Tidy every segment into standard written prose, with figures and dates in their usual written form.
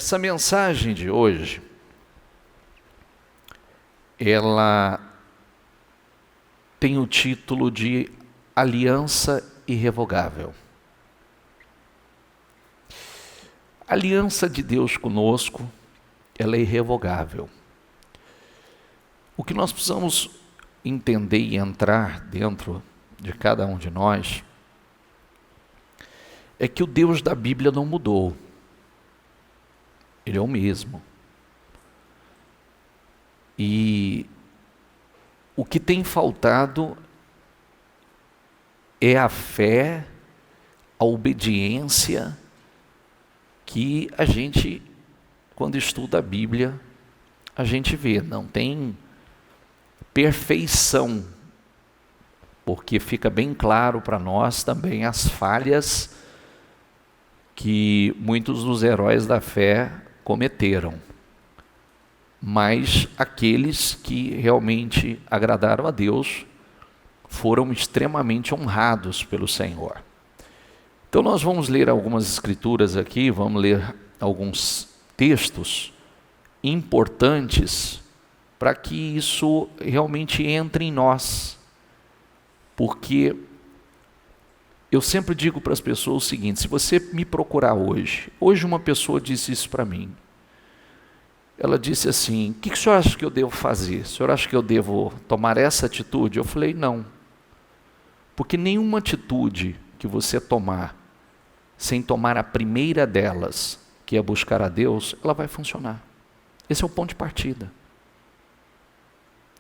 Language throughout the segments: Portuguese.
Essa mensagem de hoje, ela tem o título de Aliança Irrevogável. A aliança de Deus conosco, ela é irrevogável. O que nós precisamos entender e entrar dentro de cada um de nós é que o Deus da Bíblia não mudou. Ele é o mesmo. E o que tem faltado é a fé, a obediência que a gente, quando estuda a Bíblia, a gente vê. Não tem perfeição, porque fica bem claro para nós também as falhas que muitos dos heróis da fé cometeram. Mas aqueles que realmente agradaram a Deus foram extremamente honrados pelo Senhor. Então nós vamos ler algumas escrituras aqui, vamos ler alguns textos importantes para que isso realmente entre em nós. Porque eu sempre digo para as pessoas o seguinte: se você me procurar hoje uma pessoa disse isso para mim. Ela disse assim: o que o senhor acha que eu devo fazer? O senhor acha que eu devo tomar essa atitude? Eu falei: não. Porque nenhuma atitude que você tomar, sem tomar a primeira delas, que é buscar a Deus, ela vai funcionar. Esse é o ponto de partida.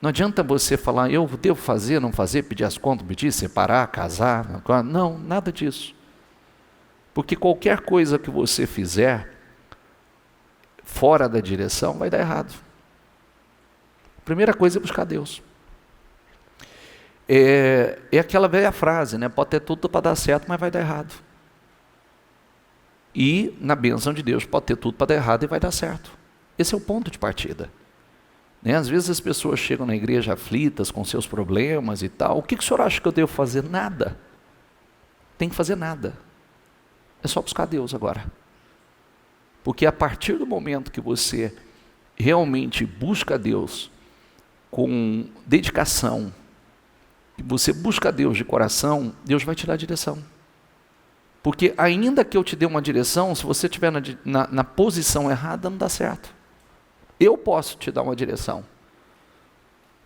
Não adianta você falar: eu devo fazer, não fazer, pedir as contas, pedir, separar, casar. Não, nada disso. Porque qualquer coisa que você fizer fora da direção vai dar errado. A primeira coisa é buscar Deus. É aquela velha frase, né? Pode ter tudo para dar certo, mas vai dar errado. E na bênção de Deus pode ter tudo para dar errado e vai dar certo. Esse é o ponto de partida. Né? Às vezes as pessoas chegam na igreja aflitas com seus problemas e tal. O que o senhor acha que eu devo fazer? Nada. Tem que fazer nada. É só buscar Deus agora. Porque a partir do momento que você realmente busca Deus com dedicação, e você busca Deus de coração, Deus vai te dar direção. Porque ainda que eu te dê uma direção, se você estiver na posição errada, não dá certo. Eu posso te dar uma direção.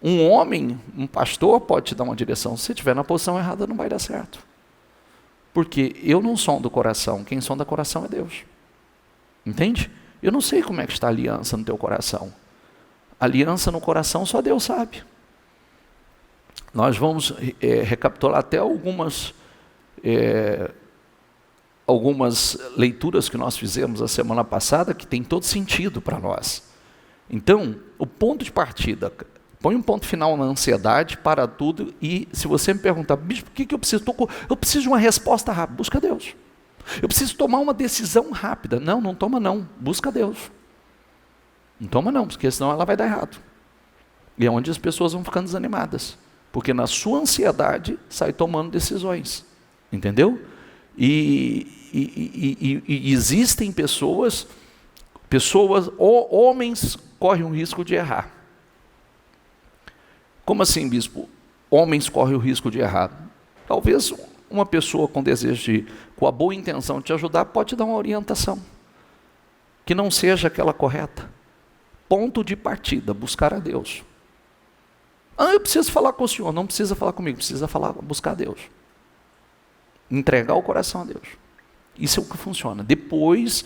Um homem, um pastor pode te dar uma direção. Se você estiver na posição errada, não vai dar certo. Porque eu não sondo o coração, quem sonda o coração é Deus. Entende? Eu não sei como é que está a aliança no teu coração. A aliança no coração só Deus sabe. Nós vamos recapitular até algumas leituras que nós fizemos a semana passada, que tem todo sentido para nós. Então, o ponto de partida, põe um ponto final na ansiedade, para tudo, e se você me perguntar: bispo, o que eu preciso? Eu preciso de uma resposta rápida. Busca Deus. Eu preciso tomar uma decisão rápida. Não toma não, busca Deus. Não toma não, porque senão ela vai dar errado. E é onde as pessoas vão ficando desanimadas, porque na sua ansiedade sai tomando decisões, entendeu? E existem pessoas, homens correm o risco de errar. Como assim, bispo? Homens correm o risco de errar. Talvez uma pessoa com a boa intenção de te ajudar, pode te dar uma orientação, que não seja aquela correta. Ponto de partida, buscar a Deus. Eu preciso falar com o senhor. Não precisa falar comigo, precisa buscar a Deus. Entregar o coração a Deus. Isso é o que funciona. Depois,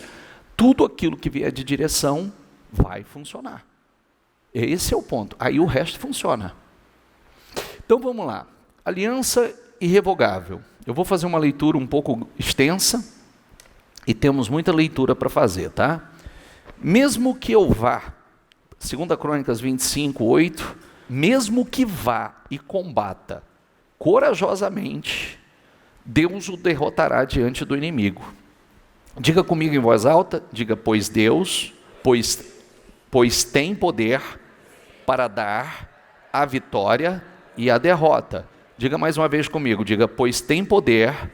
tudo aquilo que vier de direção vai funcionar. Esse é o ponto. Aí o resto funciona. Então vamos lá. Aliança irrevogável. Eu vou fazer uma leitura um pouco extensa e temos muita leitura para fazer, tá? Mesmo que eu vá, 2 Crônicas 25, 8, mesmo que vá e combata corajosamente, Deus o derrotará diante do inimigo. Diga comigo em voz alta, diga: pois Deus, pois tem poder para dar a vitória e a derrota. Diga mais uma vez comigo, diga: pois tem poder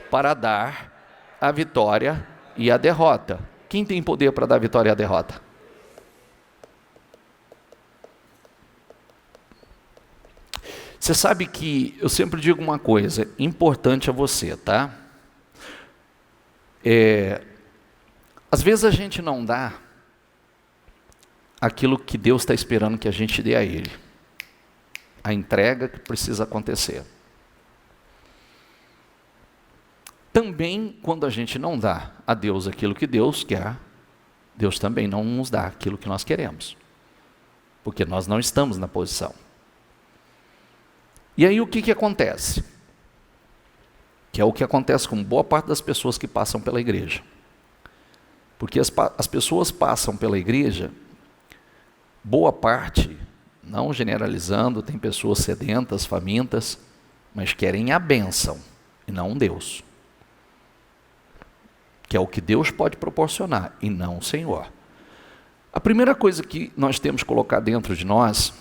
para dar a vitória e a derrota. Quem tem poder para dar vitória à derrota? Você sabe que eu sempre digo uma coisa importante a você, tá? Às vezes a gente não dá aquilo que Deus está esperando que a gente dê a Ele. A entrega que precisa acontecer. Também, quando a gente não dá a Deus aquilo que Deus quer, Deus também não nos dá aquilo que nós queremos. Porque nós não estamos na posição. E aí o que acontece? Que é o que acontece com boa parte das pessoas que passam pela igreja. Porque as pessoas passam pela igreja, boa parte, não generalizando, tem pessoas sedentas, famintas, mas querem a bênção e não Deus. Que é o que Deus pode proporcionar e não o Senhor. A primeira coisa que nós temos que colocar dentro de nós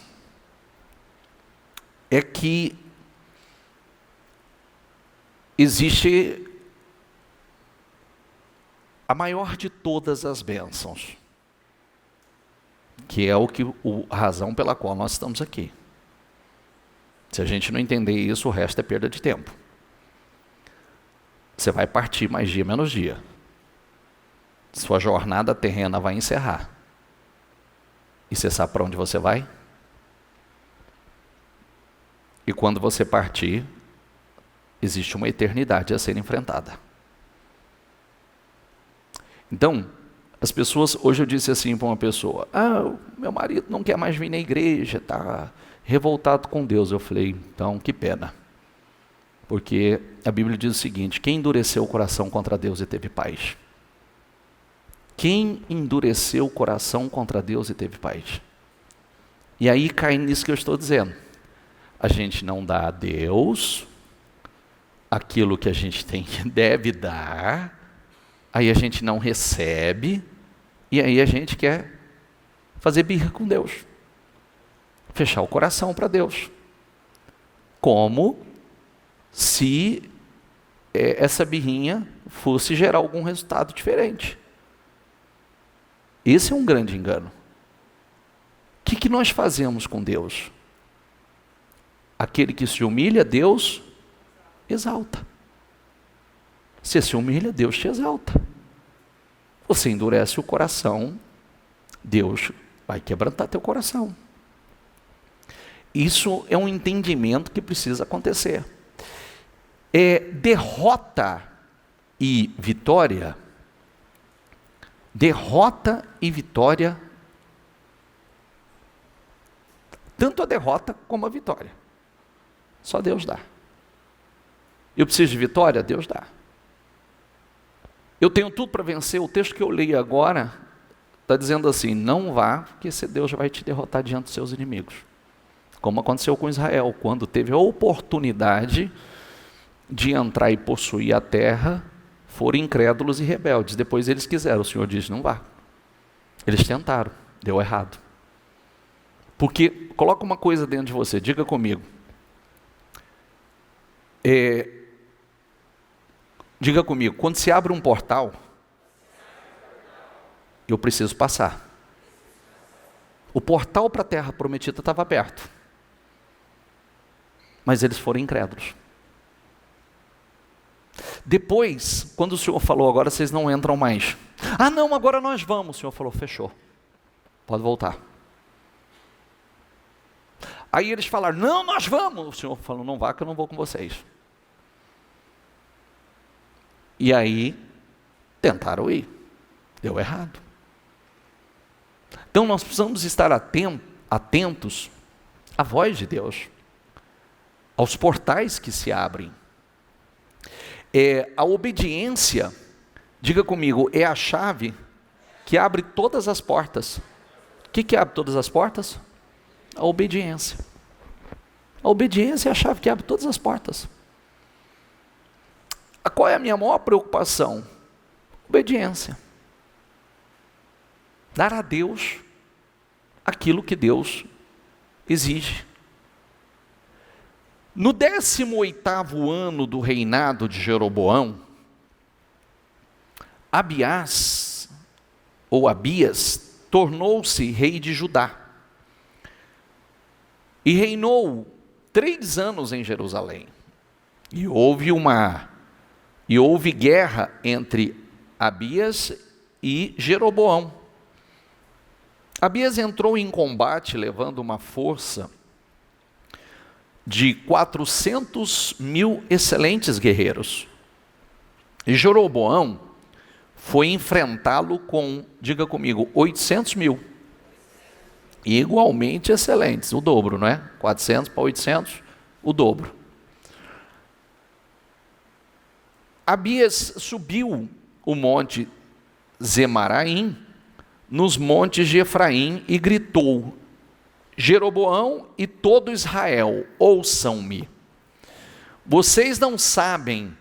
é que existe a maior de todas as bênçãos, que é a razão pela qual nós estamos aqui. Se a gente não entender isso, o resto é perda de tempo. Você vai partir mais dia menos dia. Sua jornada terrena vai encerrar. E você sabe para onde você vai? E quando você partir, existe uma eternidade a ser enfrentada. Então, as pessoas, hoje eu disse assim para uma pessoa, meu marido não quer mais vir na igreja, está revoltado com Deus. Eu falei, então que pena. Porque a Bíblia diz o seguinte, quem endureceu o coração contra Deus e teve paz? Quem endureceu o coração contra Deus e teve paz? E aí cai nisso que eu estou dizendo. A gente não dá a Deus aquilo que a gente deve dar, aí a gente não recebe, e aí a gente quer fazer birra com Deus. Fechar o coração para Deus. Como se essa birrinha fosse gerar algum resultado diferente. Esse é um grande engano. O que nós fazemos com Deus? Aquele que se humilha, Deus exalta. Você se humilha, Deus te exalta. Você endurece o coração, Deus vai quebrantar teu coração. Isso é um entendimento que precisa acontecer. Derrota e vitória. Derrota e vitória. Tanto a derrota como a vitória. Só Deus dá. Eu preciso de vitória? Deus dá. Eu tenho tudo para vencer. O texto que eu leio agora está dizendo assim, não vá, porque esse Deus vai te derrotar diante dos seus inimigos. Como aconteceu com Israel, quando teve a oportunidade de entrar e possuir a terra, foram incrédulos e rebeldes. Depois eles quiseram, o Senhor disse, não vá. Eles tentaram, deu errado. Porque, coloca uma coisa dentro de você, diga comigo. Diga comigo, quando se abre um portal, eu preciso passar. O portal para a terra prometida estava aberto. Mas eles foram incrédulos. Depois, quando o Senhor falou, agora vocês não entram mais. Não, agora nós vamos. O Senhor falou, fechou. Pode voltar. Aí eles falaram, não, nós vamos. O Senhor falou, não vá que eu não vou com vocês. E aí, tentaram ir. Deu errado. Então nós precisamos estar atentos à voz de Deus. Aos portais que se abrem. A obediência, diga comigo, é a chave que abre todas as portas. O que abre todas as portas? A obediência. A obediência é a chave que abre todas as portas. Qual é a minha maior preocupação? Obediência. Dar a Deus aquilo que Deus exige. No 18º ano do reinado de Jeroboão, Abiás ou Abias, tornou-se rei de Judá. E reinou 3 anos em Jerusalém. E houve guerra entre Abias e Jeroboão. Abias entrou em combate levando uma força de 400.000 excelentes guerreiros. E Jeroboão foi enfrentá-lo com, diga comigo, 800.000. Igualmente excelentes, o dobro, não é? 400 para 800, o dobro. Abias subiu o monte Zemaraim, nos montes de Efraim, e gritou: Jeroboão e todo Israel, ouçam-me. Vocês não sabem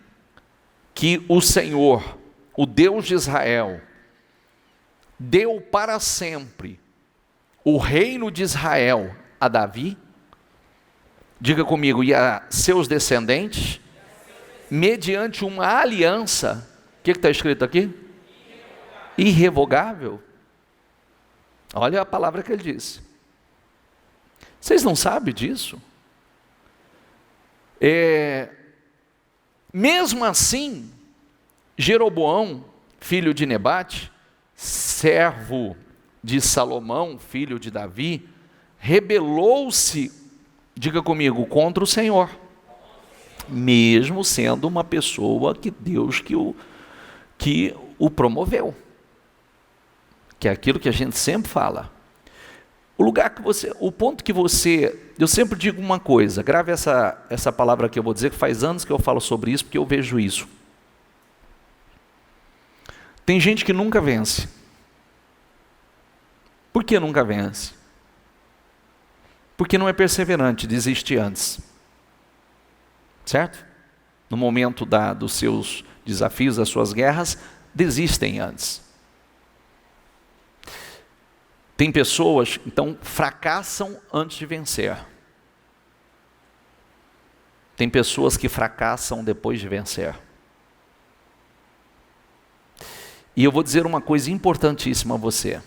que o Senhor, o Deus de Israel, deu para sempre o reino de Israel a Davi? Diga comigo, e a seus descendentes, mediante uma aliança, o que está escrito aqui? Irrevogável. Olha a palavra que ele disse. Vocês não sabem disso? Mesmo assim, Jeroboão, filho de Nebate, servo de Salomão, filho de Davi, rebelou-se, diga comigo, contra o Senhor, mesmo sendo uma pessoa que Deus que o promoveu, que é aquilo que a gente sempre fala. O ponto que você, eu sempre digo uma coisa, grave essa palavra que eu vou dizer, que faz anos que eu falo sobre isso, porque eu vejo isso. Tem gente que nunca vence. Por que nunca vence? Porque não é perseverante, desiste antes. Certo? No momento dos seus desafios, das suas guerras, desistem antes. Tem pessoas, então, fracassam antes de vencer. Tem pessoas que fracassam depois de vencer. E eu vou dizer uma coisa importantíssima a você.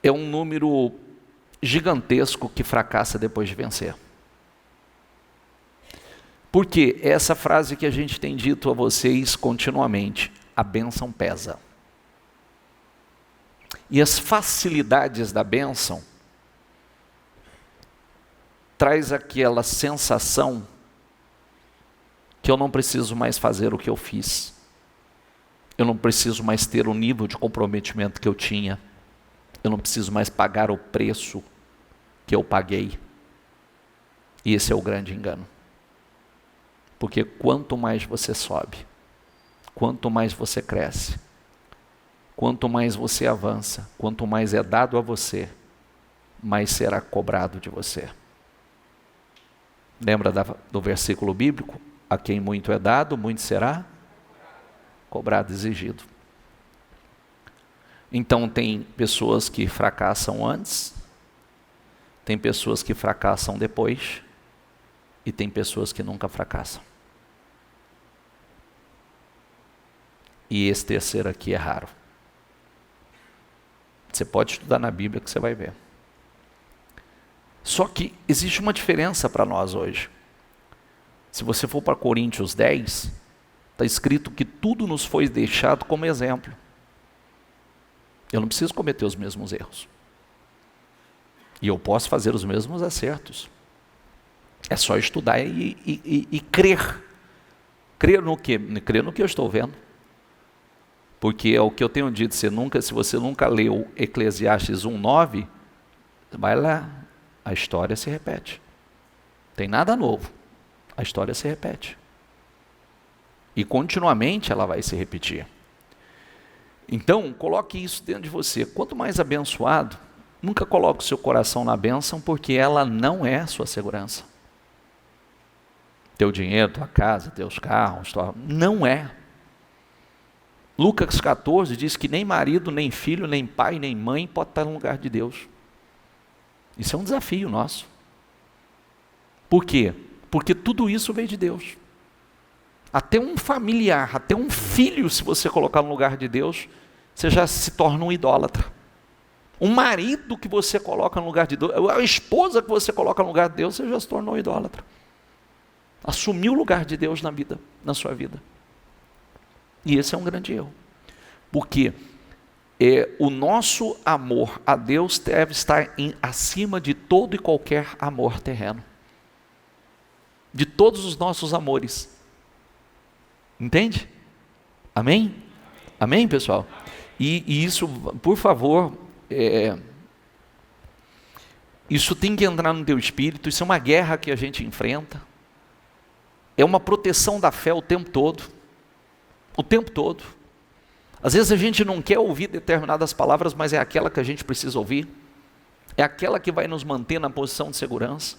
É um número gigantesco que fracassa depois de vencer. Porque essa frase que a gente tem dito a vocês continuamente, a bênção pesa. E as facilidades da bênção traz aquela sensação que eu não preciso mais fazer o que eu fiz. Eu não preciso mais ter o nível de comprometimento que eu tinha. Eu não preciso mais pagar o preço que eu paguei. E esse é o grande engano. Porque quanto mais você sobe, quanto mais você cresce, quanto mais você avança, quanto mais é dado a você, mais será cobrado de você. Lembra do versículo bíblico? A quem muito é dado, muito será cobrado, exigido. Então tem pessoas que fracassam antes, tem pessoas que fracassam depois, e tem pessoas que nunca fracassam. E esse terceiro aqui é raro. Você pode estudar na Bíblia que você vai ver. Só que existe uma diferença para nós hoje. Se você for para Coríntios 10, está escrito que tudo nos foi deixado como exemplo. Eu não preciso cometer os mesmos erros. E eu posso fazer os mesmos acertos. É só estudar e crer. Crer no quê? Crer no que eu estou vendo. Porque é o que eu tenho dito, se você nunca leu Eclesiastes 1:9, vai lá, a história se repete. Tem nada novo, a história se repete. E continuamente ela vai se repetir. Então, coloque isso dentro de você. Quanto mais abençoado, nunca coloque o seu coração na bênção, porque ela não é a sua segurança. Teu dinheiro, tua casa, teus carros, não é. Lucas 14 diz que nem marido, nem filho, nem pai, nem mãe pode estar no lugar de Deus. Isso é um desafio nosso. Por quê? Porque tudo isso veio de Deus. Até um familiar, até um filho, se você colocar no lugar de Deus, você já se torna um idólatra. Um marido que você coloca no lugar de Deus, a esposa que você coloca no lugar de Deus, você já se tornou um idólatra. Assumiu o lugar de Deus na sua vida. E esse é um grande erro. Porque o nosso amor a Deus deve estar acima de todo e qualquer amor terreno. De todos os nossos amores. Entende? Amém? Amém, pessoal? E isso, por favor, isso tem que entrar no teu espírito. Isso é uma guerra que a gente enfrenta. É uma proteção da fé o tempo todo. O tempo todo. Às vezes a gente não quer ouvir determinadas palavras, mas é aquela que a gente precisa ouvir. É aquela que vai nos manter na posição de segurança.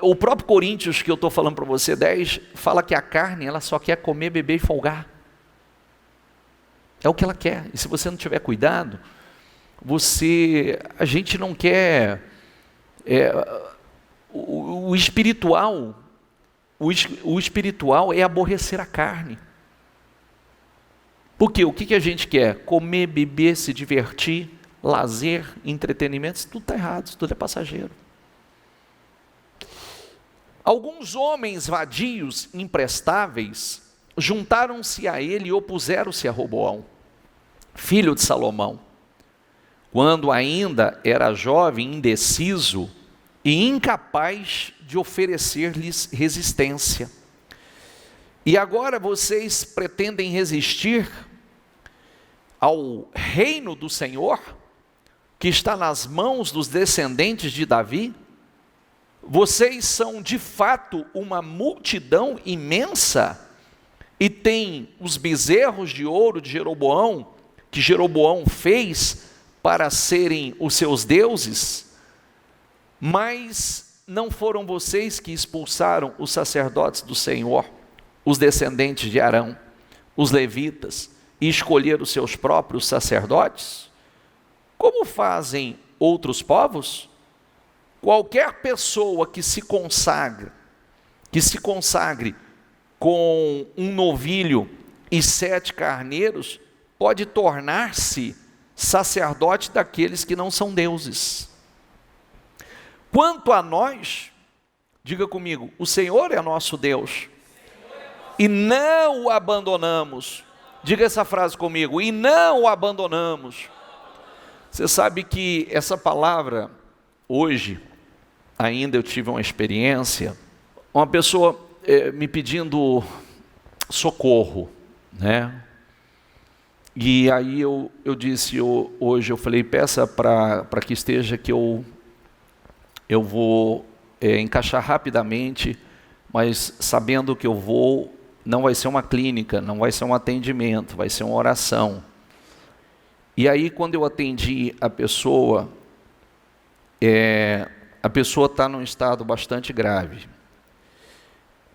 O próprio Coríntios, que eu estou falando para você, 10, fala que a carne, ela só quer comer, beber e folgar. É o que ela quer. E se você não tiver cuidado, a gente não quer... O espiritual é aborrecer a carne. Porque o que a gente quer? Comer, beber, se divertir, lazer, entretenimento, isso tudo está errado, isso tudo é passageiro. Alguns homens vadios, imprestáveis, juntaram-se a ele e opuseram-se a Roboão, filho de Salomão, quando ainda era jovem, indeciso e incapaz de oferecer-lhes resistência. E agora vocês pretendem resistir ao reino do Senhor, que está nas mãos dos descendentes de Davi? Vocês são de fato uma multidão imensa e têm os bezerros de ouro de Jeroboão, que Jeroboão fez para serem os seus deuses, mas não foram vocês que expulsaram os sacerdotes do Senhor, os descendentes de Arão, os levitas, e escolheram os seus próprios sacerdotes? Como fazem outros povos? Qualquer pessoa que se consagre com um novilho e 7 carneiros, pode tornar-se sacerdote daqueles que não são deuses. Quanto a nós, diga comigo, o Senhor é nosso Deus, e não o abandonamos. Diga essa frase comigo, e não o abandonamos. Você sabe que essa palavra, hoje, ainda eu tive uma experiência, uma pessoa me pedindo socorro, né? E aí eu disse, hoje eu falei, peça para que esteja, que eu vou encaixar rapidamente, mas sabendo que eu vou, não vai ser uma clínica, não vai ser um atendimento, vai ser uma oração. E aí quando eu atendi a pessoa está num estado bastante grave.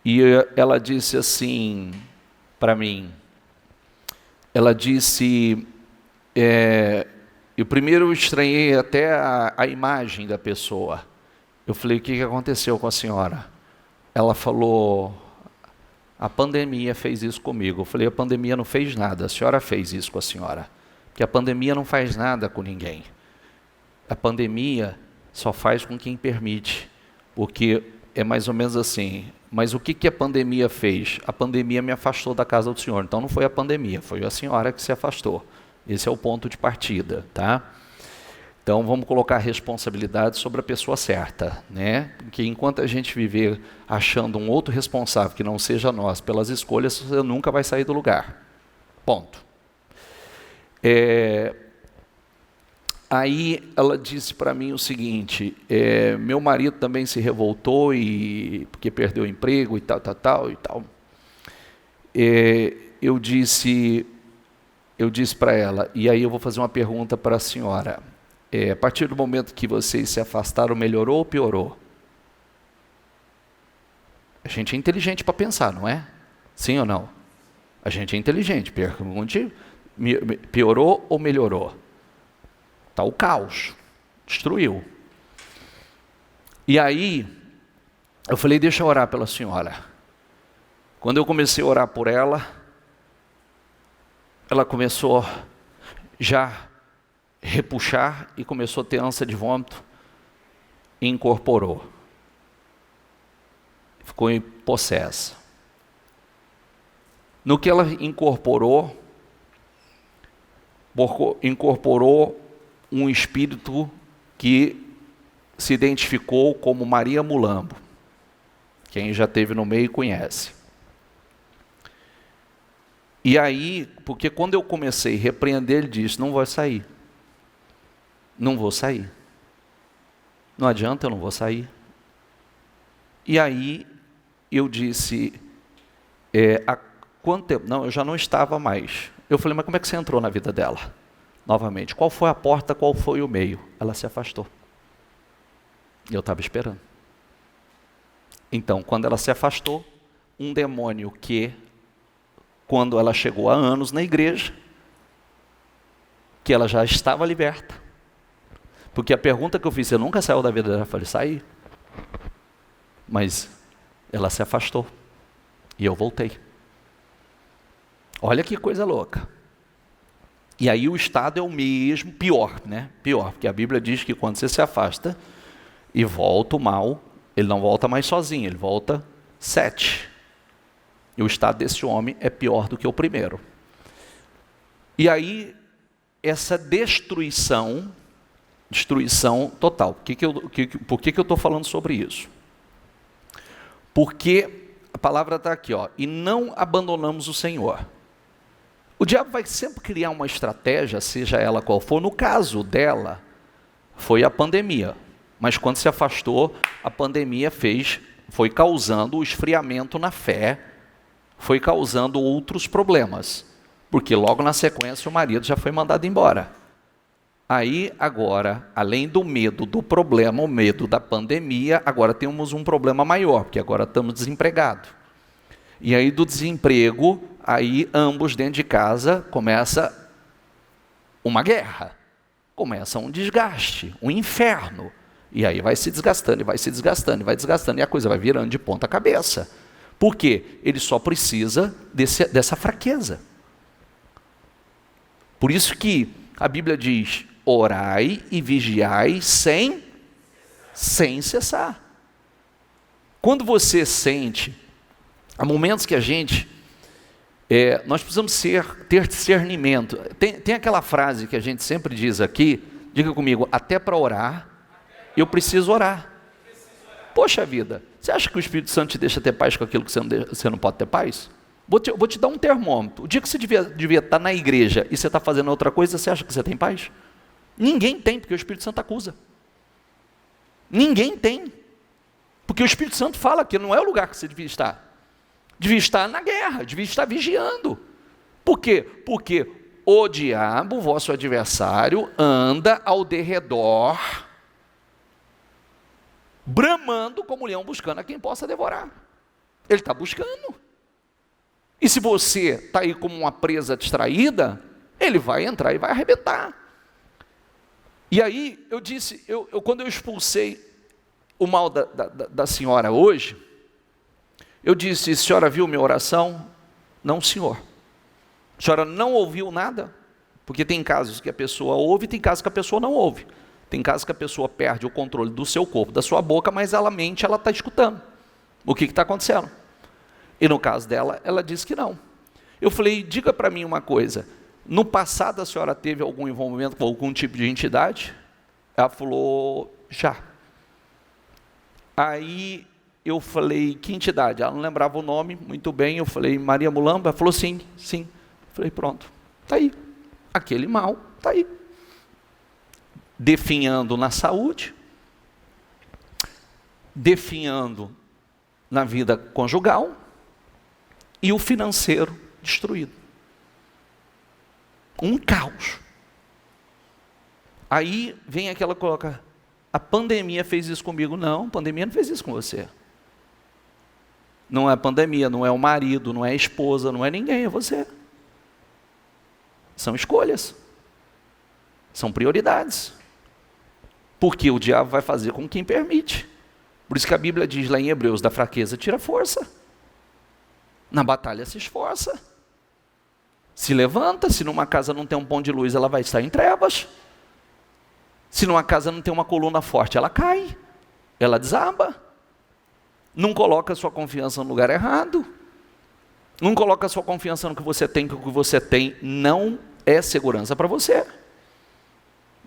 E ela disse assim para mim, ela disse, eu primeiro estranhei até a imagem da pessoa. Eu falei, o que aconteceu com a senhora? Ela falou, a pandemia fez isso comigo. Eu falei, a pandemia não fez nada, a senhora fez isso com a senhora. Porque a pandemia não faz nada com ninguém. A pandemia só faz com quem permite, porque é mais ou menos assim, mas o que a pandemia fez? A pandemia me afastou da casa do Senhor, então não foi a pandemia, foi a senhora que se afastou. Esse é o ponto de partida, tá? Então vamos colocar a responsabilidade sobre a pessoa certa, né? Porque enquanto a gente viver achando um outro responsável que não seja nós, pelas escolhas, você nunca vai sair do lugar. Ponto. Aí ela disse para mim o seguinte, meu marido também se revoltou, porque perdeu o emprego e tal. Eu disse para ela, e aí eu vou fazer uma pergunta para a senhora, a partir do momento que vocês se afastaram, melhorou ou piorou? A gente é inteligente para pensar, não é? Sim ou não? A gente é inteligente, pergunte, piorou ou melhorou? Está o caos, destruiu. E aí, Eu falei, deixa eu orar pela senhora. Quando eu comecei a orar por ela, ela começou já repuxar e começou a ter ânsia de vômito e incorporou. Ficou possessa. No que ela incorporou um espírito que se identificou como Maria Mulambo. Quem já esteve no meio conhece. E aí, porque quando eu comecei a repreender, ele disse, não vou sair. Não vou sair. Não adianta, eu não vou sair. E aí, eu disse, há quanto tempo? Não, eu já não estava mais. Eu falei, mas como é que você entrou na vida dela? Novamente, qual foi a porta, qual foi o meio? Ela se afastou. E eu estava esperando. Então, quando ela se afastou, um demônio que, quando ela chegou há anos na igreja, que ela já estava liberta. Porque a pergunta que eu fiz, você nunca saiu da vida dela? Eu falei, saí. Mas ela se afastou. E eu voltei. Olha que coisa louca. E aí o estado é o mesmo, pior, né? Pior, porque a Bíblia diz que quando você se afasta e volta o mal, ele não volta mais sozinho, ele volta 7. E o estado desse homem é pior do que o primeiro. E aí, essa destruição total. Por que eu estou falando sobre isso? Porque a palavra está aqui, ó, e não abandonamos o Senhor. O diabo vai sempre criar uma estratégia, seja ela qual for. No caso dela, foi a pandemia. Mas quando se afastou, a pandemia foi causando o esfriamento na fé, foi causando outros problemas. Porque logo na sequência o marido já foi mandado embora. Aí agora, além do medo do problema, o medo da pandemia, agora temos um problema maior, porque agora estamos desempregados. E aí do desemprego, aí ambos dentro de casa começa uma guerra, começa um desgaste, um inferno. E aí vai se desgastando, e vai se desgastando, e vai desgastando, e a coisa vai virando de ponta cabeça. Por quê? Ele só precisa dessa fraqueza. Por isso que a Bíblia diz, orai e vigiai sem cessar. Quando você sente, há momentos que a gente, nós precisamos ter discernimento. Tem aquela frase que a gente sempre diz aqui, diga comigo, até para orar, eu preciso orar. Poxa vida, você acha que o Espírito Santo te deixa ter paz com aquilo que você não pode ter paz? Vou te dar um termômetro. O dia que você devia estar na igreja e você está fazendo outra coisa, você acha que você tem paz? Ninguém tem, porque o Espírito Santo acusa. Ninguém tem. Porque o Espírito Santo fala que não é o lugar que você devia estar. Devia estar na guerra, devia estar vigiando. Por quê? Porque o diabo, vosso adversário, anda ao derredor, bramando como leão buscando a quem possa devorar. Ele está buscando. E se você está aí como uma presa distraída, ele vai entrar e vai arrebentar. E aí, eu disse, quando eu expulsei o mal da senhora hoje, eu disse, senhora viu minha oração? Não, senhor. A senhora não ouviu nada? Porque tem casos que a pessoa ouve, tem casos que a pessoa não ouve. Tem casos que a pessoa perde o controle do seu corpo, da sua boca, mas ela mente, ela está escutando. O que está acontecendo? E no caso dela, ela disse que não. Eu falei, diga para mim uma coisa, no passado a senhora teve algum envolvimento com algum tipo de entidade? Ela falou, já. Aí eu falei, que entidade? Ela não lembrava o nome, muito bem, eu falei, Maria Mulamba? Ela falou, sim. Eu falei, pronto, está aí. Aquele mal, está aí. Definhando na saúde, definhando na vida conjugal, e o financeiro destruído. Um caos. Aí vem aquela coloca, a pandemia fez isso comigo. Não, a pandemia não fez isso com você. Não é a pandemia, não é o marido, não é a esposa, não é ninguém, é você. São escolhas. São prioridades. Porque o diabo vai fazer com quem permite. Por isso que a Bíblia diz lá em Hebreus, da fraqueza tira força. Na batalha se esforça. Se levanta, se numa casa não tem um pão de luz, ela vai estar em trevas. Se numa casa não tem uma coluna forte, ela cai, ela desaba. Não coloca sua confiança no lugar errado. Não coloca sua confiança no que você tem, porque o que você tem não é segurança para você.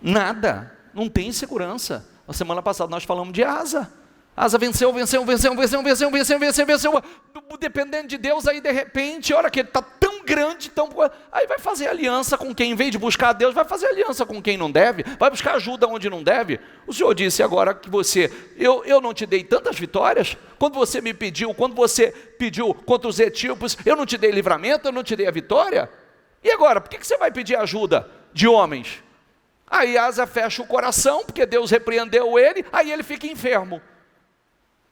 Nada, não tem segurança. Na semana passada nós falamos de Asa. Asa venceu, dependendo de Deus, aí de repente, a hora que ele está tão grande, aí vai fazer aliança com quem, em vez de buscar Deus, vai fazer aliança com quem não deve, vai buscar ajuda onde não deve. O Senhor disse agora que eu não te dei tantas vitórias, quando você pediu contra os etíopes, eu não te dei livramento, eu não te dei a vitória, e agora, por que você vai pedir ajuda de homens? Aí Asa fecha o coração, porque Deus repreendeu ele, aí ele fica enfermo.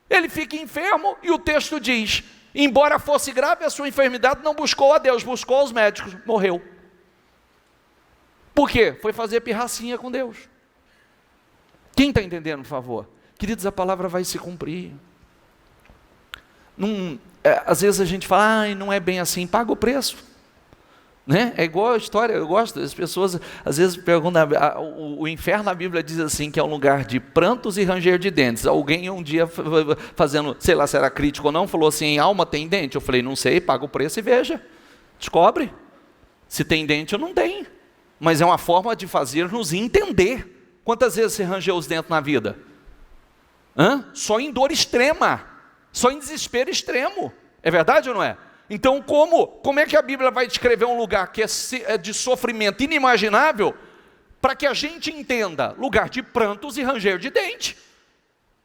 Ele fica enfermo e o texto diz, embora fosse grave a sua enfermidade, não buscou a Deus, buscou os médicos, morreu. Por quê? Foi fazer pirracinha com Deus. Quem está entendendo, por favor? Queridos, a palavra vai se cumprir. Às vezes a gente fala, não é bem assim, paga o preço. Né? É igual a história, eu gosto, as pessoas às vezes perguntam, o inferno na Bíblia diz assim, que é um lugar de prantos e ranger de dentes. Alguém um dia fazendo, sei lá se era crítico ou não, falou assim, alma tem dente? Eu falei, não sei, paga o preço e veja, descobre, se tem dente ou não tem, mas é uma forma de fazer-nos entender. Quantas vezes você rangeu os dentes na vida? Só em dor extrema, só em desespero extremo, é verdade ou não é? Então como é que a Bíblia vai descrever um lugar que é de sofrimento inimaginável, para que a gente entenda, lugar de prantos e ranger de dente?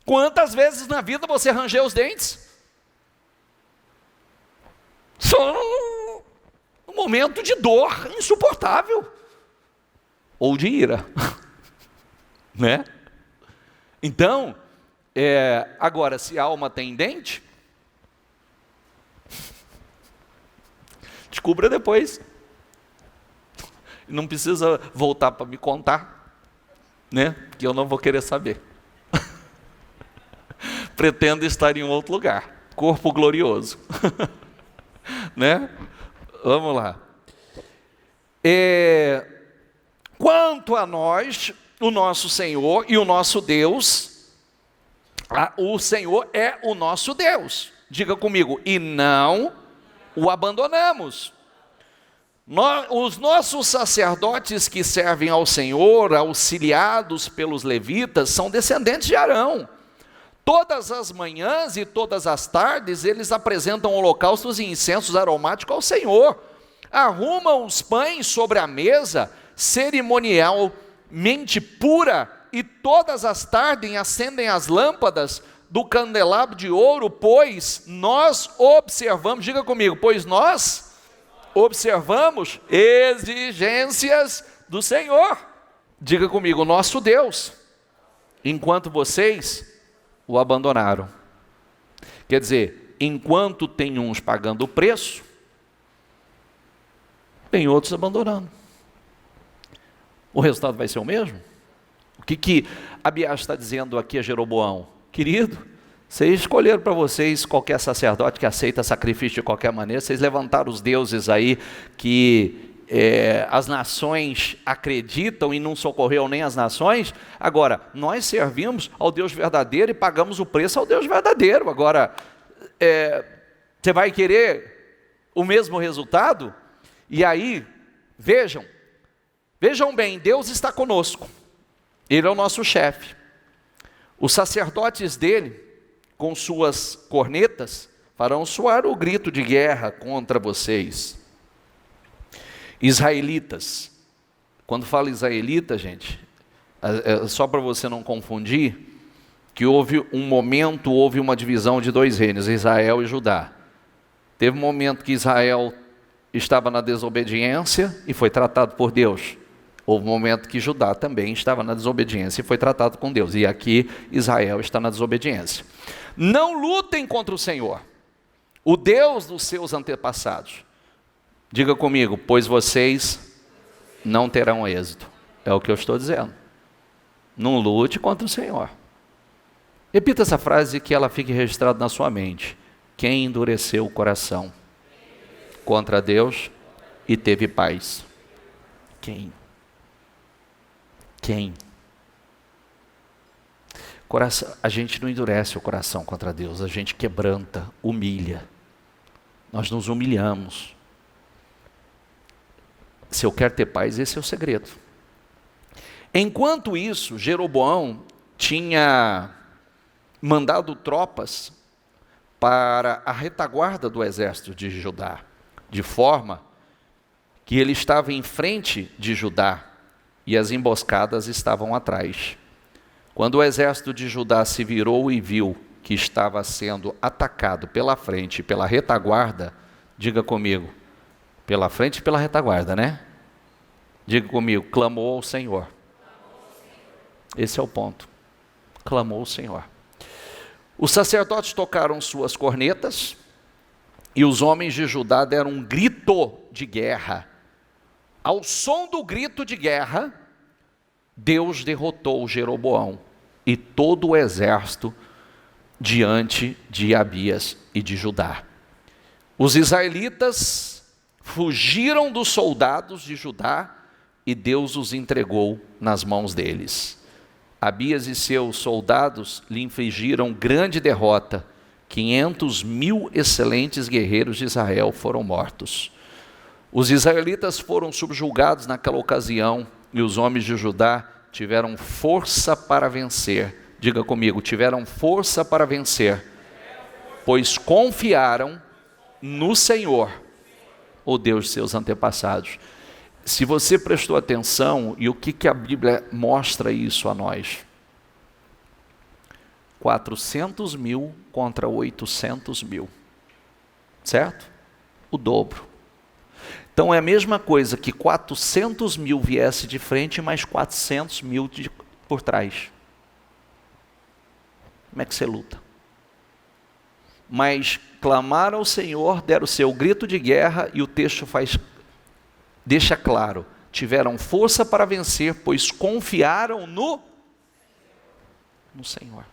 Quantas vezes na vida você rangeu os dentes? Só um momento de dor insuportável, ou de ira, né? Então, agora, se a alma tem dente, descubra depois. Não precisa voltar para me contar, né? Que eu não vou querer saber. Pretendo estar em outro lugar, corpo glorioso, né? Vamos lá. Quanto a nós, o nosso Senhor e o nosso Deus, o Senhor é o nosso Deus. Diga comigo, e não o abandonamos. Os nossos sacerdotes que servem ao Senhor, auxiliados pelos levitas, são descendentes de Arão. Todas as manhãs e todas as tardes, eles apresentam holocaustos e incensos aromáticos ao Senhor. Arrumam os pães sobre a mesa, cerimonialmente pura, e todas as tardes acendem as lâmpadas do candelabro de ouro, pois nós observamos, diga comigo, pois nós observamos exigências do Senhor. Diga comigo, nosso Deus, enquanto vocês o abandonaram. Quer dizer, enquanto tem uns pagando o preço, tem outros abandonando. O resultado vai ser o mesmo? O que Abiás está dizendo aqui a Jeroboão? Querido, vocês escolheram para vocês qualquer sacerdote que aceita sacrifício de qualquer maneira, vocês levantaram os deuses aí que as nações acreditam e não socorreu nem as nações. Agora, nós servimos ao Deus verdadeiro e pagamos o preço ao Deus verdadeiro. Agora, você vai querer o mesmo resultado? E aí, vejam bem, Deus está conosco, Ele é o nosso chefe. Os sacerdotes dele, com suas cornetas, farão soar o grito de guerra contra vocês. Israelitas, quando fala israelita, gente, só para você não confundir, que houve uma divisão de dois reinos, Israel e Judá. Teve um momento que Israel estava na desobediência e foi tratado por Deus. Houve um momento que Judá também estava na desobediência e foi tratado com Deus. E aqui Israel está na desobediência. Não lutem contra o Senhor, o Deus dos seus antepassados. Diga comigo, pois vocês não terão êxito. É o que eu estou dizendo. Não lute contra o Senhor. Repita essa frase que ela fique registrada na sua mente. Quem endureceu o coração contra Deus e teve paz? Quem? Quem? Coração, a gente não endurece o coração contra Deus, a gente quebranta, humilha. Nós nos humilhamos. Se eu quero ter paz, esse é o segredo. Enquanto isso, Jeroboão tinha mandado tropas para a retaguarda do exército de Judá, de forma que ele estava em frente de Judá e as emboscadas estavam atrás. Quando o exército de Judá se virou e viu que estava sendo atacado pela frente e pela retaguarda, diga comigo, pela frente e pela retaguarda, né? Diga comigo, clamou ao Senhor. Esse é o ponto. Clamou ao Senhor. Os sacerdotes tocaram suas cornetas e os homens de Judá deram um grito de guerra. Ao som do grito de guerra, Deus derrotou Jeroboão e todo o exército diante de Abias e de Judá. Os israelitas fugiram dos soldados de Judá e Deus os entregou nas mãos deles. Abias e seus soldados lhe infligiram grande derrota. 500.000 excelentes guerreiros de Israel foram mortos. Os israelitas foram subjugados naquela ocasião e os homens de Judá tiveram força para vencer. Diga comigo, tiveram força para vencer, pois confiaram no Senhor, o Deus de seus antepassados. Se você prestou atenção, e o que a Bíblia mostra isso a nós? 400.000 contra 800.000, certo? O dobro. Então é a mesma coisa que 400.000 viesse de frente, mais 400.000 por trás. Como é que você luta? Mas clamaram ao Senhor, deram o seu grito de guerra, e o texto deixa claro, tiveram força para vencer, pois confiaram no Senhor.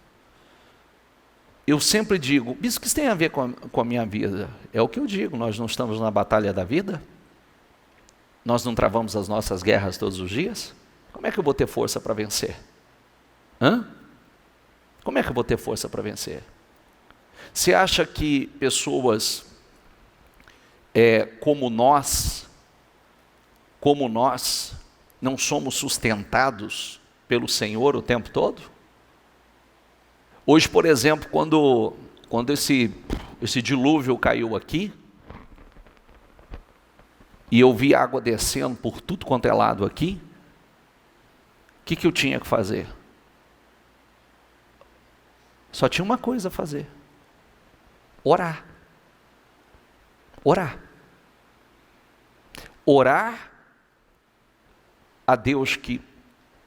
Eu sempre digo, isso que isso tem a ver com a minha vida? É o que eu digo, nós não estamos na batalha da vida? Nós não travamos as nossas guerras todos os dias? Como é que eu vou ter força para vencer? Como é que eu vou ter força para vencer? Você acha que pessoas como nós, não somos sustentados pelo Senhor o tempo todo? Hoje, por exemplo, quando esse dilúvio caiu aqui, e eu vi água descendo por tudo quanto é lado aqui, o que eu tinha que fazer? Só tinha uma coisa a fazer: orar. Orar a Deus que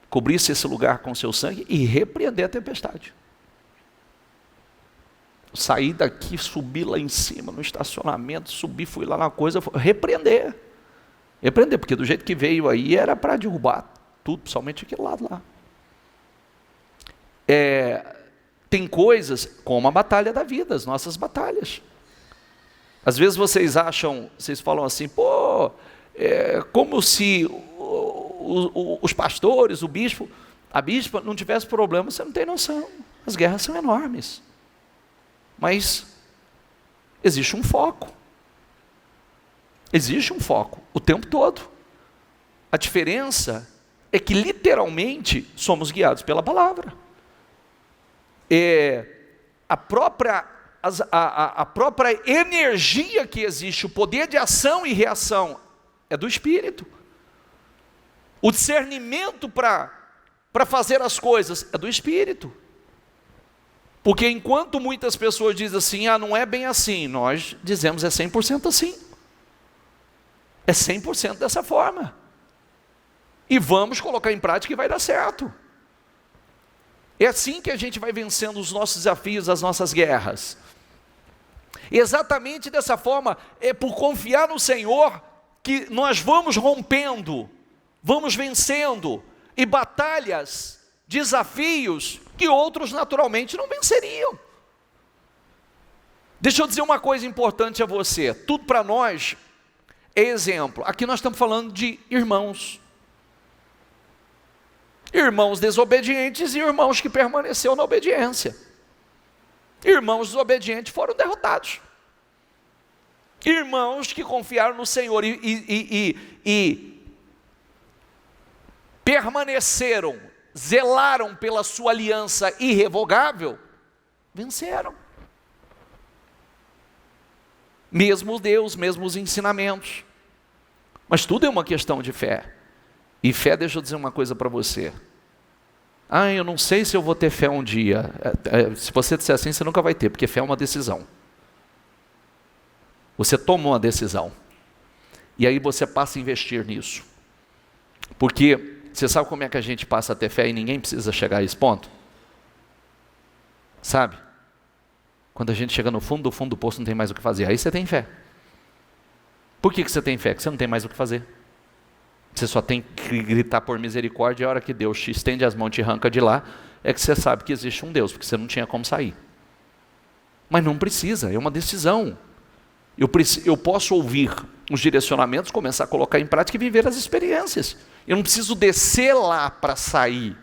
cobrisse esse lugar com seu sangue e repreender a tempestade. Saí daqui, subi lá em cima no estacionamento, fui lá na coisa, repreender, porque do jeito que veio aí era para derrubar tudo, principalmente aquele lado lá. Tem coisas como a batalha da vida, as nossas batalhas. Às vezes vocês falam assim, como se os pastores, a bispa não tivesse problema. Você não tem noção, as guerras são enormes. Mas existe um foco o tempo todo. A diferença é que literalmente somos guiados pela palavra. A própria energia que existe, o poder de ação e reação é do Espírito. O discernimento para fazer as coisas é do Espírito. Porque enquanto muitas pessoas dizem assim, não é bem assim, nós dizemos é 100% assim. É 100% dessa forma. E vamos colocar em prática e vai dar certo. É assim que a gente vai vencendo os nossos desafios, as nossas guerras. Exatamente dessa forma, é por confiar no Senhor que nós vamos rompendo, vamos vencendo, e batalhas desafios que outros naturalmente não venceriam. Deixa eu dizer uma coisa importante a você, tudo para nós é exemplo. Aqui nós estamos falando de irmãos. Irmãos desobedientes e irmãos que permaneceram na obediência. Irmãos desobedientes foram derrotados. Irmãos que confiaram no Senhor e permaneceram, zelaram pela sua aliança irrevogável, venceram. Mesmo Deus, mesmo os ensinamentos. Mas tudo é uma questão de fé. E fé, deixa eu dizer uma coisa para você. Eu não sei se eu vou ter fé um dia. Se você disser assim, você nunca vai ter, porque fé é uma decisão. Você toma uma decisão. E aí você passa a investir nisso. Porque você sabe como é que a gente passa a ter fé e ninguém precisa chegar a esse ponto? Sabe? Quando a gente chega no fundo do poço, não tem mais o que fazer. Aí você tem fé. Por que você tem fé? Porque você não tem mais o que fazer. Você só tem que gritar por misericórdia, e a hora que Deus te estende as mãos e te arranca de lá, é que você sabe que existe um Deus, porque você não tinha como sair. Mas não precisa, é uma decisão. Eu posso ouvir os direcionamentos, começar a colocar em prática e viver as experiências. Eu não preciso descer lá para sair.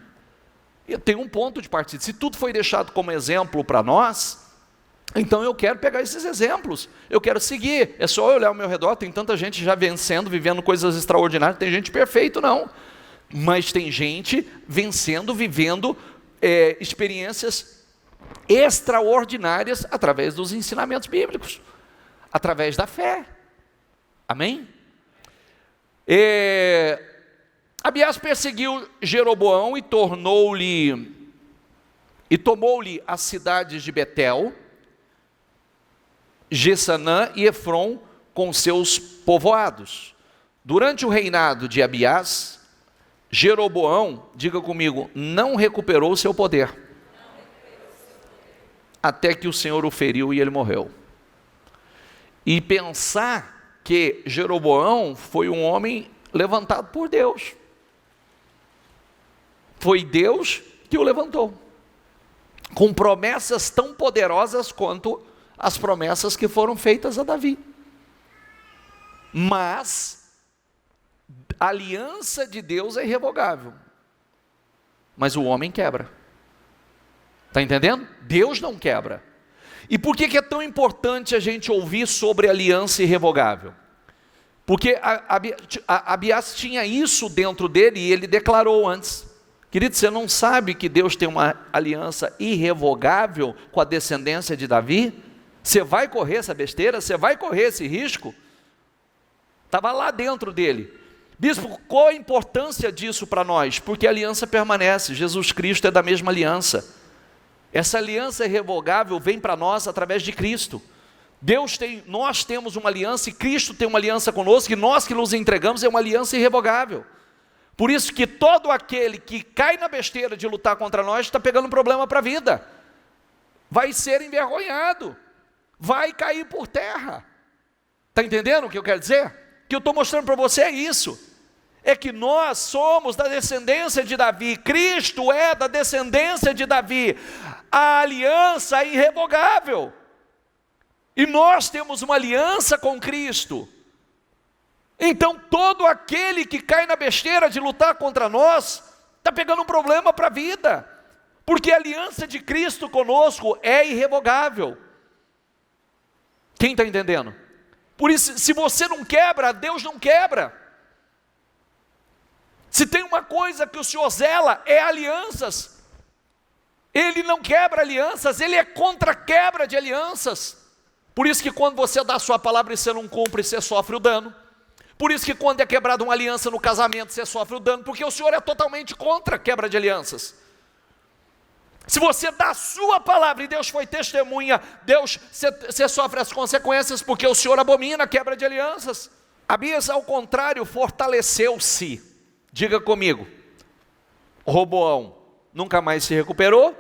Eu tenho um ponto de partida. Se tudo foi deixado como exemplo para nós, então eu quero pegar esses exemplos, eu quero seguir. É só eu olhar ao meu redor, tem tanta gente já vencendo, vivendo coisas extraordinárias. Tem gente perfeito, não, mas tem gente vencendo, vivendo experiências extraordinárias através dos ensinamentos bíblicos, através da fé. Amém? Abiás perseguiu Jeroboão e tomou-lhe as cidades de Betel, Jessanã e Efron com seus povoados. Durante o reinado de Abiás, Jeroboão, diga comigo, não recuperou o seu poder, até que o Senhor o feriu e ele morreu. E pensar que Jeroboão foi um homem levantado por Deus. Foi Deus que o levantou, com promessas tão poderosas quanto as promessas que foram feitas a Davi. Mas a aliança de Deus é irrevogável, mas o homem quebra. Está entendendo? Deus não quebra. E por que é tão importante a gente ouvir sobre aliança irrevogável? Porque Abiás tinha isso dentro dele e ele declarou antes. Querido, você não sabe que Deus tem uma aliança irrevogável com a descendência de Davi? Você vai correr essa besteira? Você vai correr esse risco? Estava lá dentro dele. Bispo, qual a importância disso para nós? Porque a aliança permanece, Jesus Cristo é da mesma aliança. Essa aliança irrevogável vem para nós através de Cristo. Nós temos uma aliança e Cristo tem uma aliança conosco, e nós que nos entregamos é uma aliança irrevogável. Por isso que todo aquele que cai na besteira de lutar contra nós está pegando um problema para a vida. Vai ser envergonhado. Vai cair por terra. Está entendendo o que eu quero dizer? O que eu estou mostrando para você é isso. É que nós somos da descendência de Davi. Cristo é da descendência de Davi. A aliança é irrevogável. E nós temos uma aliança com Cristo. Então todo aquele que cai na besteira de lutar contra nós, está pegando um problema para a vida. Porque a aliança de Cristo conosco é irrevogável. Quem está entendendo? Por isso, se você não quebra, Deus não quebra. Se tem uma coisa que o Senhor zela, é alianças. Ele não quebra alianças, Ele é contra a quebra de alianças. Por isso que quando você dá a sua palavra e você não cumpre, você sofre o dano. Por isso que quando é quebrada uma aliança no casamento, você sofre o dano, porque o Senhor é totalmente contra a quebra de alianças. Se você dá a sua palavra e Deus foi testemunha, você sofre as consequências, porque o Senhor abomina a quebra de alianças. Abias, ao contrário, fortaleceu-se. Diga comigo, Roboão nunca mais se recuperou,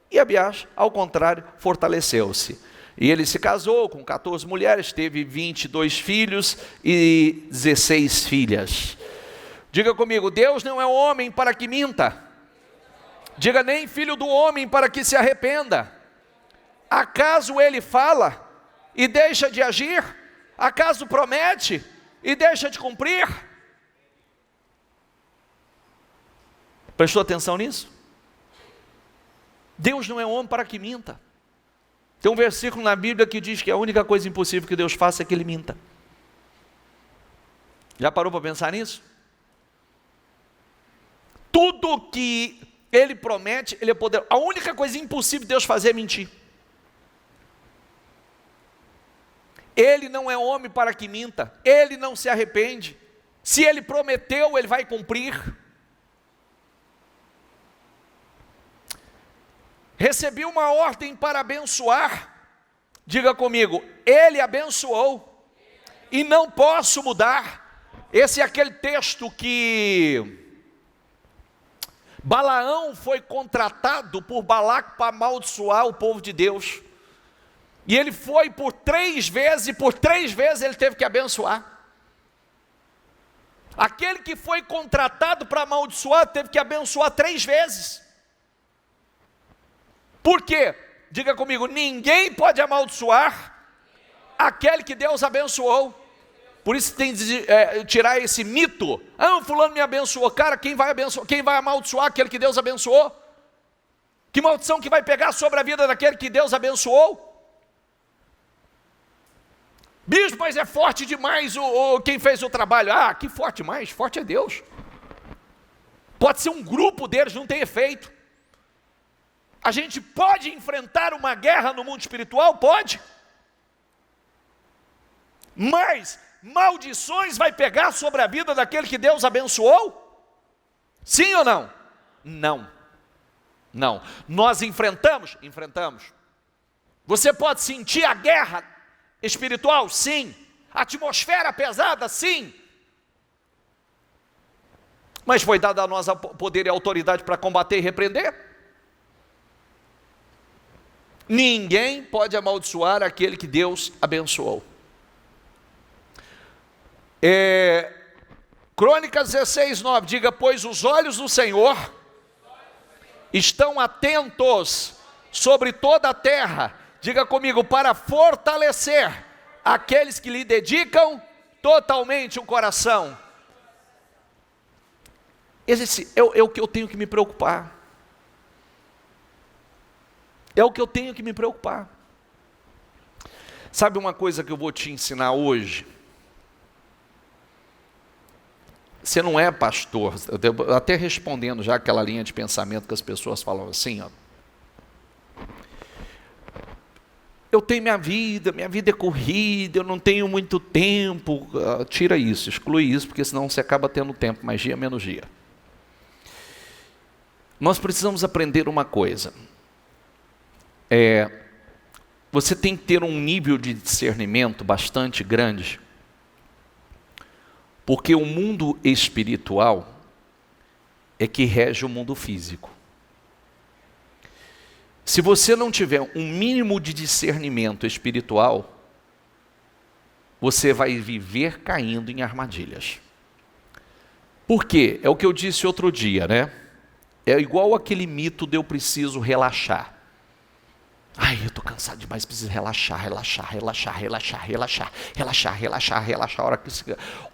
e Abias, ao contrário, fortaleceu-se. E ele se casou com 14 mulheres, teve 22 filhos e 16 filhas. Diga comigo, Deus não é homem para que minta, Diga, nem filho do homem para que se arrependa. Acaso ele fala e deixa de agir? Acaso promete e deixa de cumprir? Prestou atenção nisso? Deus não é homem para que minta. Tem um versículo na Bíblia que diz que a única coisa impossível que Deus faça é que Ele minta. Já parou para pensar nisso? Tudo que Ele promete, Ele é poderoso. A única coisa impossível de Deus fazer é mentir. Ele não é homem para que minta. Ele não se arrepende. Se Ele prometeu, Ele vai cumprir. Recebi uma ordem para abençoar. Diga comigo, Ele abençoou e não posso mudar. Esse é aquele texto que Balaão foi contratado por Balaque para amaldiçoar o povo de Deus. E ele foi por 3 vezes, e por 3 vezes ele teve que abençoar. Aquele que foi contratado para amaldiçoar, teve que abençoar 3 vezes. Por quê? Diga comigo, ninguém pode amaldiçoar aquele que Deus abençoou. Por isso tem que tirar esse mito. Ah, fulano me abençoou. Cara, quem vai amaldiçoar aquele que Deus abençoou? Que maldição que vai pegar sobre a vida daquele que Deus abençoou? Bispo, mas é forte demais quem fez o trabalho. Ah, que forte mais? Forte é Deus. Pode ser um grupo deles, não tem efeito. A gente pode enfrentar uma guerra no mundo espiritual? Pode. Mas maldições vai pegar sobre a vida daquele que Deus abençoou? Sim ou não? Não. Não. Nós enfrentamos? Enfrentamos. Você pode sentir a guerra espiritual? Sim. A atmosfera pesada? Sim. Mas foi dado a nós poder e autoridade para combater e repreender? Ninguém pode amaldiçoar aquele que Deus abençoou. Crônicas 16:9, diga, pois os olhos do Senhor estão atentos sobre toda a terra, diga comigo, para fortalecer aqueles que lhe dedicam totalmente o coração. Esse é o que eu tenho que me preocupar. É o que eu tenho que me preocupar. Sabe uma coisa que eu vou te ensinar hoje? Você não é pastor, até respondendo já aquela linha de pensamento que as pessoas falam assim, ó. Eu tenho minha vida é corrida, eu não tenho muito tempo. Tira isso, exclui isso, porque senão você acaba tendo tempo, mais dia menos dia. Nós precisamos aprender uma coisa. Você tem que ter um nível de discernimento bastante grande, porque o mundo espiritual é que rege o mundo físico. Se você não tiver um mínimo de discernimento espiritual, você vai viver caindo em armadilhas. Por quê? É o que eu disse outro dia, né? É igual aquele mito de eu preciso relaxar. Ai, eu estou cansado demais, preciso relaxar.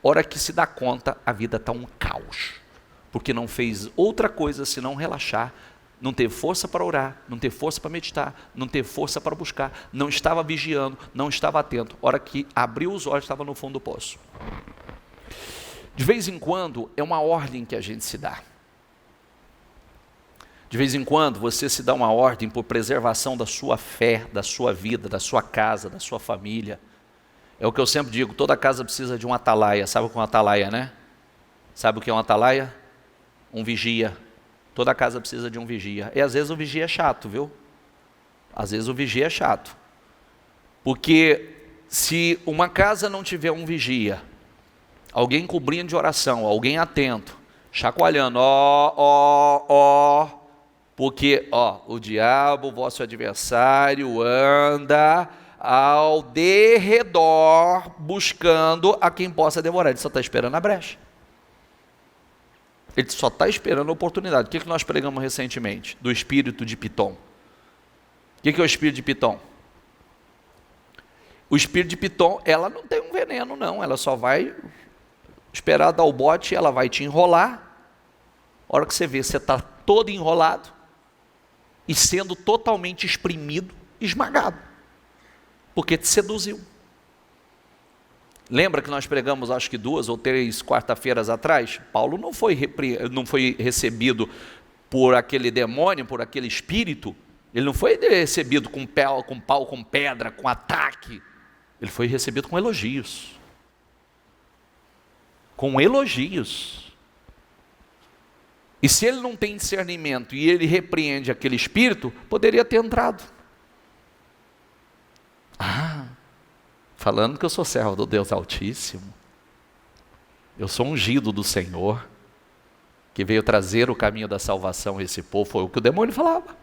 Hora que se dá conta, a vida está um caos. Porque não fez outra coisa senão relaxar, não teve força para orar, não teve força para meditar, não teve força para buscar, não estava vigiando, não estava atento. Hora que abriu os olhos, estava no fundo do poço. De vez em quando, é uma ordem que a gente se dá. De vez em quando você se dá uma ordem por preservação da sua fé, da sua vida, da sua casa, da sua família. É o que eu sempre digo, toda casa precisa de um atalaia. Sabe o que é um atalaia, né? Sabe o que é um atalaia? Um vigia. Toda casa precisa de um vigia. E às vezes o vigia é chato, viu? Às vezes o vigia é chato. Porque se uma casa não tiver um vigia, alguém cobrindo de oração, alguém atento, chacoalhando, porque, o diabo, vosso adversário, anda ao derredor buscando a quem possa devorar. Ele só está esperando a brecha. Ele só está esperando a oportunidade. O que nós pregamos recentemente? Do espírito de Pitom. O que é o espírito de Pitom? O espírito de Pitom, ela não tem um veneno não, ela só vai esperar dar o bote, ela vai te enrolar. A hora que você vê, você está todo enrolado e sendo totalmente exprimido, esmagado, porque te seduziu. Lembra que nós pregamos, acho que 2 ou 3 quarta-feiras atrás? Paulo não foi recebido por aquele demônio, por aquele espírito. Ele não foi recebido com pau, com pedra, com ataque. Ele foi recebido com elogios. Com elogios. E se ele não tem discernimento e ele repreende aquele espírito, poderia ter entrado. Falando que eu sou servo do Deus Altíssimo, eu sou ungido do Senhor, que veio trazer o caminho da salvação a esse povo, foi o que o demônio falava.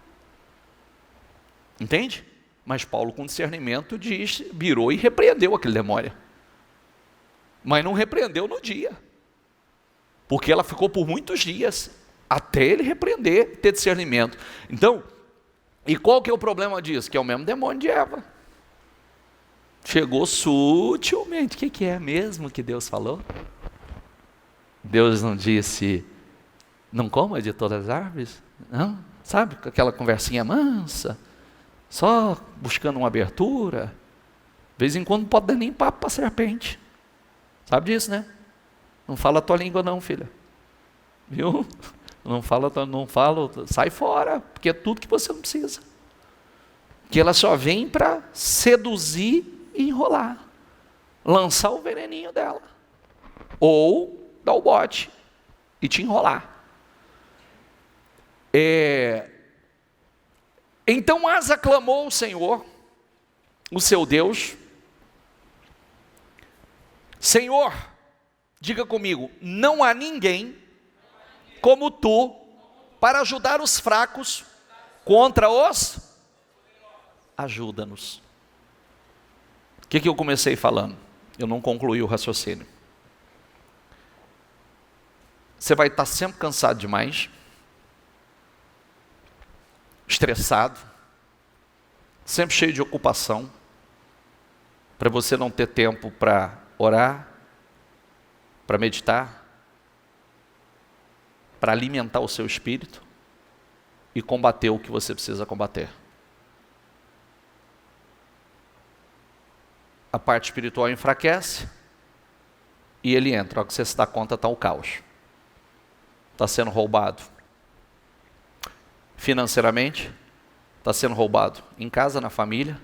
Entende? Mas Paulo, com discernimento, virou e repreendeu aquele demônio. Mas não repreendeu no dia, porque ela ficou por muitos dias, até ele repreender, ter discernimento. Então, e qual que é o problema disso? Que é o mesmo demônio de Eva. Chegou sutilmente. O que é mesmo que Deus falou? Deus não disse, não coma de todas as árvores? Não? Sabe, com aquela conversinha mansa, só buscando uma abertura. De vez em quando não pode dar nem papo para a serpente. Sabe disso, né? Não fala a tua língua não, filha. Viu? Não fala, sai fora, porque é tudo que você não precisa. Que ela só vem para seduzir e enrolar, lançar o veneninho dela, ou dar o bote e te enrolar. Então Asa clamou ao Senhor, o seu Deus. Senhor, diga comigo, não há ninguém como tu para ajudar os fracos contra os... Ajuda-nos. O que eu comecei falando? Eu não concluí o raciocínio. Você vai estar sempre cansado demais, estressado, sempre cheio de ocupação, para você não ter tempo para orar, para meditar, para alimentar o seu espírito e combater o que você precisa combater. A parte espiritual enfraquece e ele entra. Ao que você se dá conta, está o caos. Está sendo roubado financeiramente, está sendo roubado em casa, na família.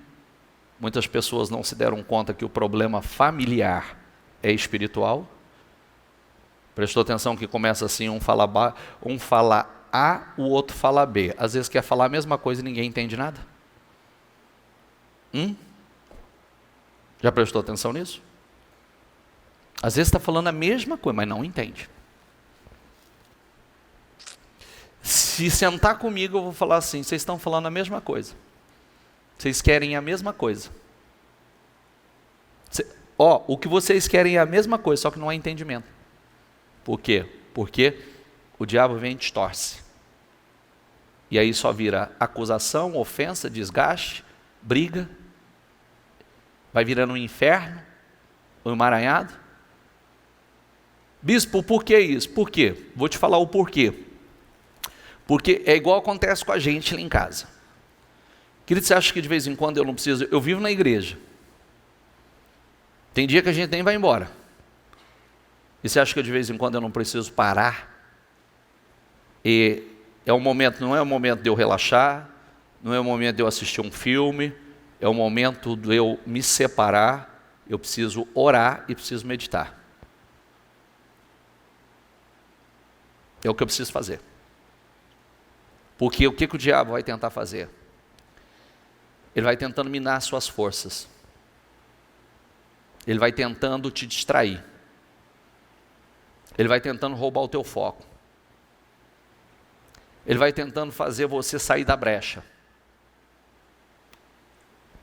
Muitas pessoas não se deram conta que o problema familiar é espiritual. Prestou atenção que começa assim, um fala A, o outro fala B. Às vezes quer falar a mesma coisa e ninguém entende nada. Já prestou atenção nisso? Às vezes está falando a mesma coisa, mas não entende. Se sentar comigo, eu vou falar assim, vocês estão falando a mesma coisa. Vocês querem a mesma coisa. O que vocês querem é a mesma coisa, só que não há entendimento. Por quê? Porque o diabo vem e distorce. E aí só vira acusação, ofensa, desgaste, briga. Vai virando um inferno, um emaranhado. Bispo, por que isso? Por quê? Vou te falar o porquê. Porque é igual acontece com a gente lá em casa. Querido, você acha que de vez em quando eu não preciso? Eu vivo na igreja. Tem dia que a gente nem vai embora. E você acha que de vez em quando eu não preciso parar? E é um momento, não é o momento de eu relaxar, não é o momento de eu assistir um filme, é o momento de eu me separar, eu preciso orar e preciso meditar. É o que eu preciso fazer. Porque o que o diabo vai tentar fazer? Ele vai tentando minar suas forças. Ele vai tentando te distrair. Ele vai tentando roubar o teu foco. Ele vai tentando fazer você sair da brecha.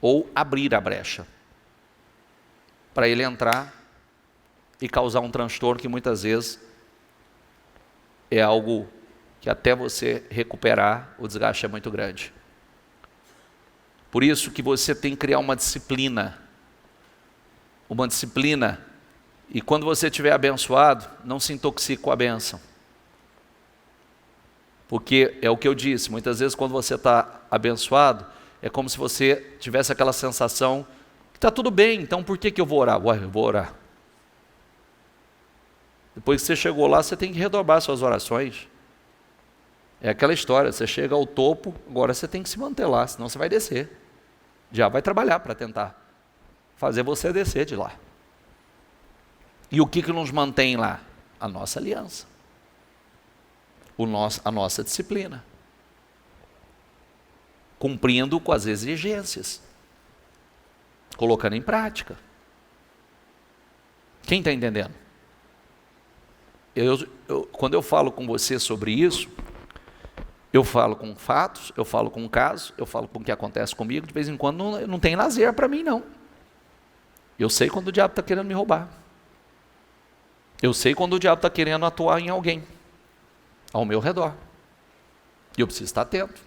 Ou abrir a brecha. Para ele entrar e causar um transtorno que muitas vezes é algo que até você recuperar, o desgaste é muito grande. Por isso que você tem que criar uma disciplina. Uma disciplina. E quando você estiver abençoado, não se intoxique com a bênção. Porque é o que eu disse, muitas vezes quando você está abençoado, é como se você tivesse aquela sensação que está tudo bem, então por que eu vou orar? Ué, eu vou orar. Depois que você chegou lá, você tem que redobrar suas orações. É aquela história, você chega ao topo, agora você tem que se manter lá, senão você vai descer. Já vai trabalhar para tentar fazer você descer de lá. E o que nos mantém lá? A nossa aliança. A nossa disciplina. Cumprindo com as exigências. Colocando em prática. Quem está entendendo? Quando eu falo com você sobre isso, eu falo com fatos, eu falo com casos, eu falo com o que acontece comigo, de vez em quando não tem lazer para mim não. Eu sei quando o diabo está querendo me roubar. Eu sei quando o diabo está querendo atuar em alguém, ao meu redor. E eu preciso estar atento.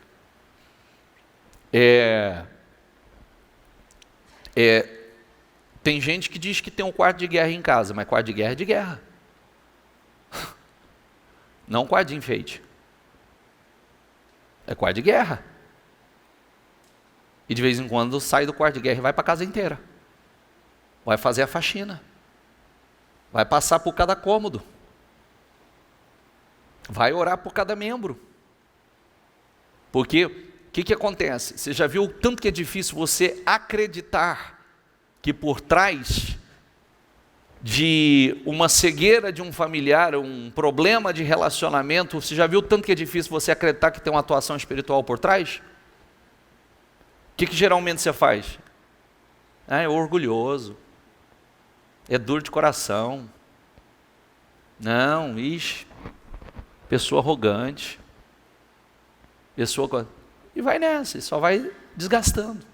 Tem gente que diz que tem um quarto de guerra em casa, mas quarto de guerra é de guerra. Não quarto de enfeite. É quarto de guerra. E de vez em quando sai do quarto de guerra e vai para a casa inteira. Vai fazer a faxina. Vai passar por cada cômodo. Vai orar por cada membro. Porque o que acontece? Você já viu o tanto que é difícil você acreditar que por trás de uma cegueira de um familiar, um problema de relacionamento, você já viu o tanto que é difícil você acreditar que tem uma atuação espiritual por trás? O que geralmente você faz? É orgulhoso. É duro de coração. Não, pessoa arrogante. E vai nessa, e só vai desgastando.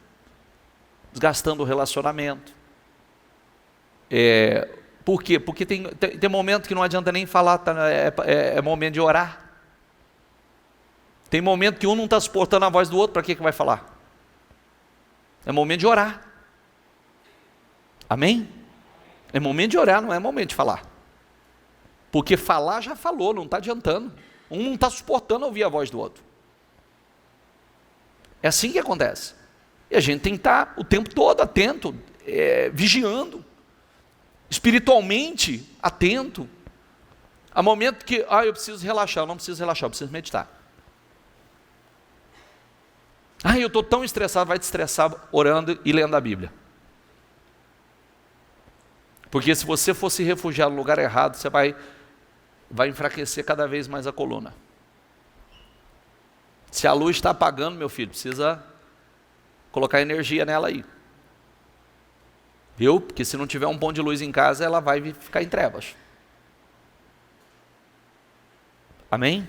Desgastando o relacionamento. Por quê? Porque tem momento que não adianta nem falar, é momento de orar. Tem momento que um não está suportando a voz do outro, para que vai falar? É momento de orar. Amém? É momento de orar, não é momento de falar. Porque falar já falou, não está adiantando. Um não está suportando ouvir a voz do outro. É assim que acontece. E a gente tem que estar o tempo todo atento, vigiando. Espiritualmente atento. Há momento que, eu preciso relaxar. Eu não preciso relaxar, eu preciso meditar. Eu estou tão estressado. Vai te estressar orando e lendo a Bíblia. Porque se você for se refugiar no lugar errado, você vai enfraquecer cada vez mais a coluna. Se a luz está apagando, meu filho, precisa colocar energia nela aí. Viu? Porque se não tiver um ponto de luz em casa, ela vai ficar em trevas. Amém?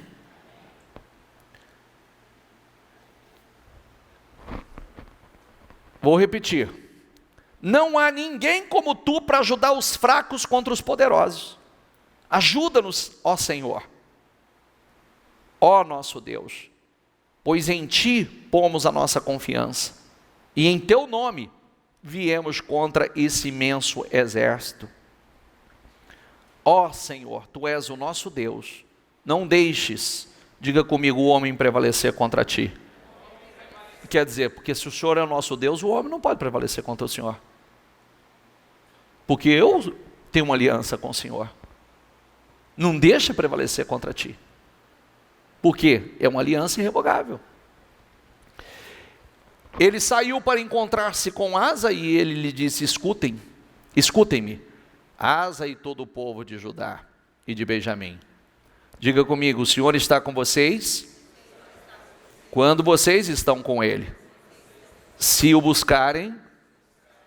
Vou repetir. Não há ninguém como tu para ajudar os fracos contra os poderosos. Ajuda-nos, ó Senhor. Ó nosso Deus. Pois em ti pomos a nossa confiança. E em teu nome viemos contra esse imenso exército. Ó Senhor, tu és o nosso Deus. Não deixes, diga comigo, o homem prevalecer contra ti. Quer dizer, porque se o Senhor é o nosso Deus, o homem não pode prevalecer contra o Senhor. Porque eu tenho uma aliança com o Senhor. Não deixa prevalecer contra ti. Porque é uma aliança irrevogável. Ele saiu para encontrar-se com Asa e ele lhe disse: escutem-me, Asa e todo o povo de Judá e de Benjamim. Diga comigo, o Senhor está com vocês quando vocês estão com Ele. Se o buscarem,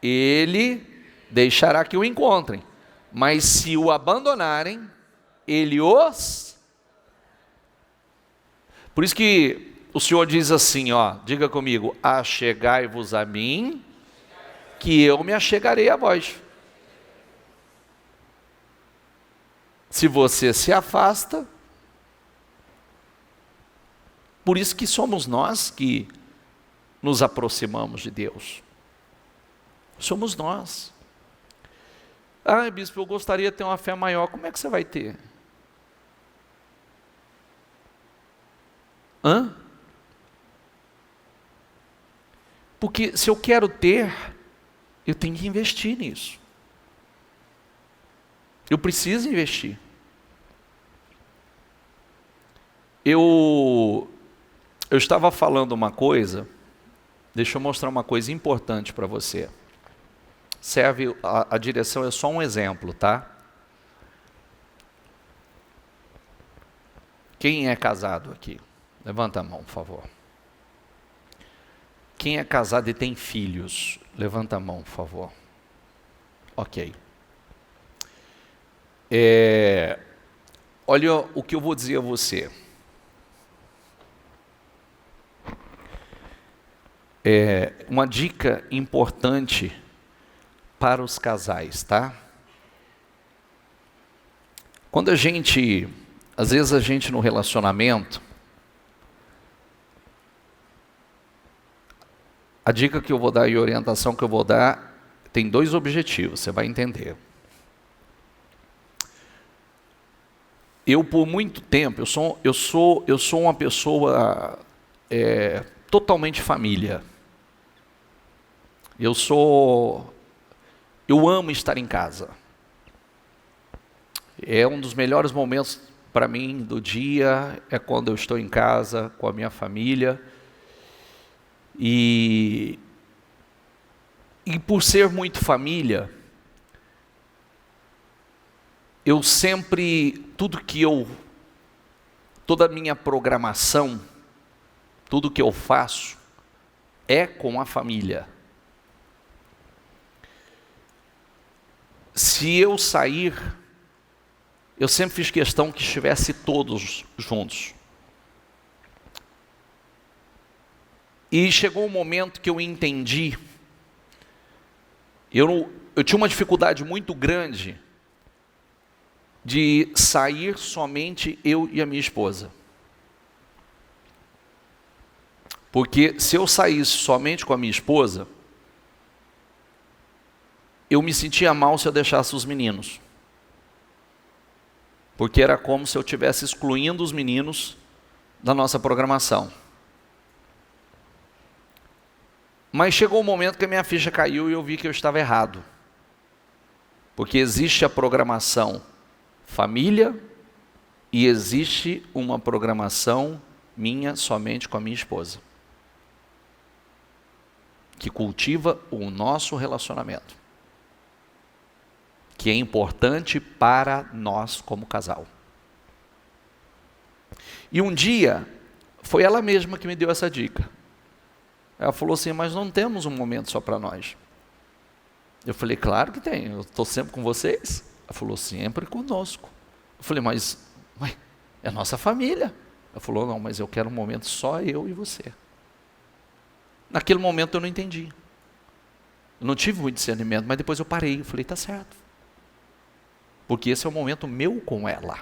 Ele deixará que o encontrem. Mas se o abandonarem, Ele os... Por isso que o Senhor diz assim, diga comigo, achegai-vos a mim, que eu me achegarei a vós. Se você se afasta, Por isso que somos nós que nos aproximamos de Deus. Somos nós. Ah, bispo, eu gostaria de ter uma fé maior. Como é que você vai ter? Hã? Porque se eu quero ter, eu tenho que investir nisso. Eu preciso investir. Eu estava falando uma coisa, deixa eu mostrar uma coisa importante para você. Serve, a direção é só um exemplo, tá? Quem é casado aqui? Levanta a mão, por favor. Quem é casado e tem filhos? Levanta a mão, por favor. Ok. Olha o que eu vou dizer a você. Uma dica importante para os casais, tá? Quando às vezes a gente no relacionamento, a dica que eu vou dar e a orientação que eu vou dar tem 2 objetivos, você vai entender. Eu por muito tempo, eu sou uma pessoa totalmente família. Eu amo estar em casa. É um dos melhores momentos para mim do dia, é quando eu estou em casa com a minha família. E por ser muito família, eu sempre, toda a minha programação, tudo que eu faço, é com a família. Se eu sair, eu sempre fiz questão que estivesse todos juntos. E chegou um momento que eu entendi, eu tinha uma dificuldade muito grande de sair somente eu e a minha esposa. Porque se eu saísse somente com a minha esposa, eu me sentia mal se eu deixasse os meninos. Porque era como se eu estivesse excluindo os meninos da nossa programação. Mas chegou um momento que a minha ficha caiu e eu vi que eu estava errado. Porque existe a programação família e existe uma programação minha somente com a minha esposa, que cultiva o nosso relacionamento, que é importante para nós como casal. E um dia, foi ela mesma que me deu essa dica. Ela falou assim, mas não temos um momento só para nós. Eu falei, claro que tem, eu estou sempre com vocês. Ela falou, sempre conosco. Eu falei, mas é nossa família. Ela falou, não, mas eu quero um momento só eu e você. Naquele momento eu não entendi. Eu não tive muito discernimento, mas depois eu parei. Eu falei, tá certo. Porque esse é o momento meu com ela.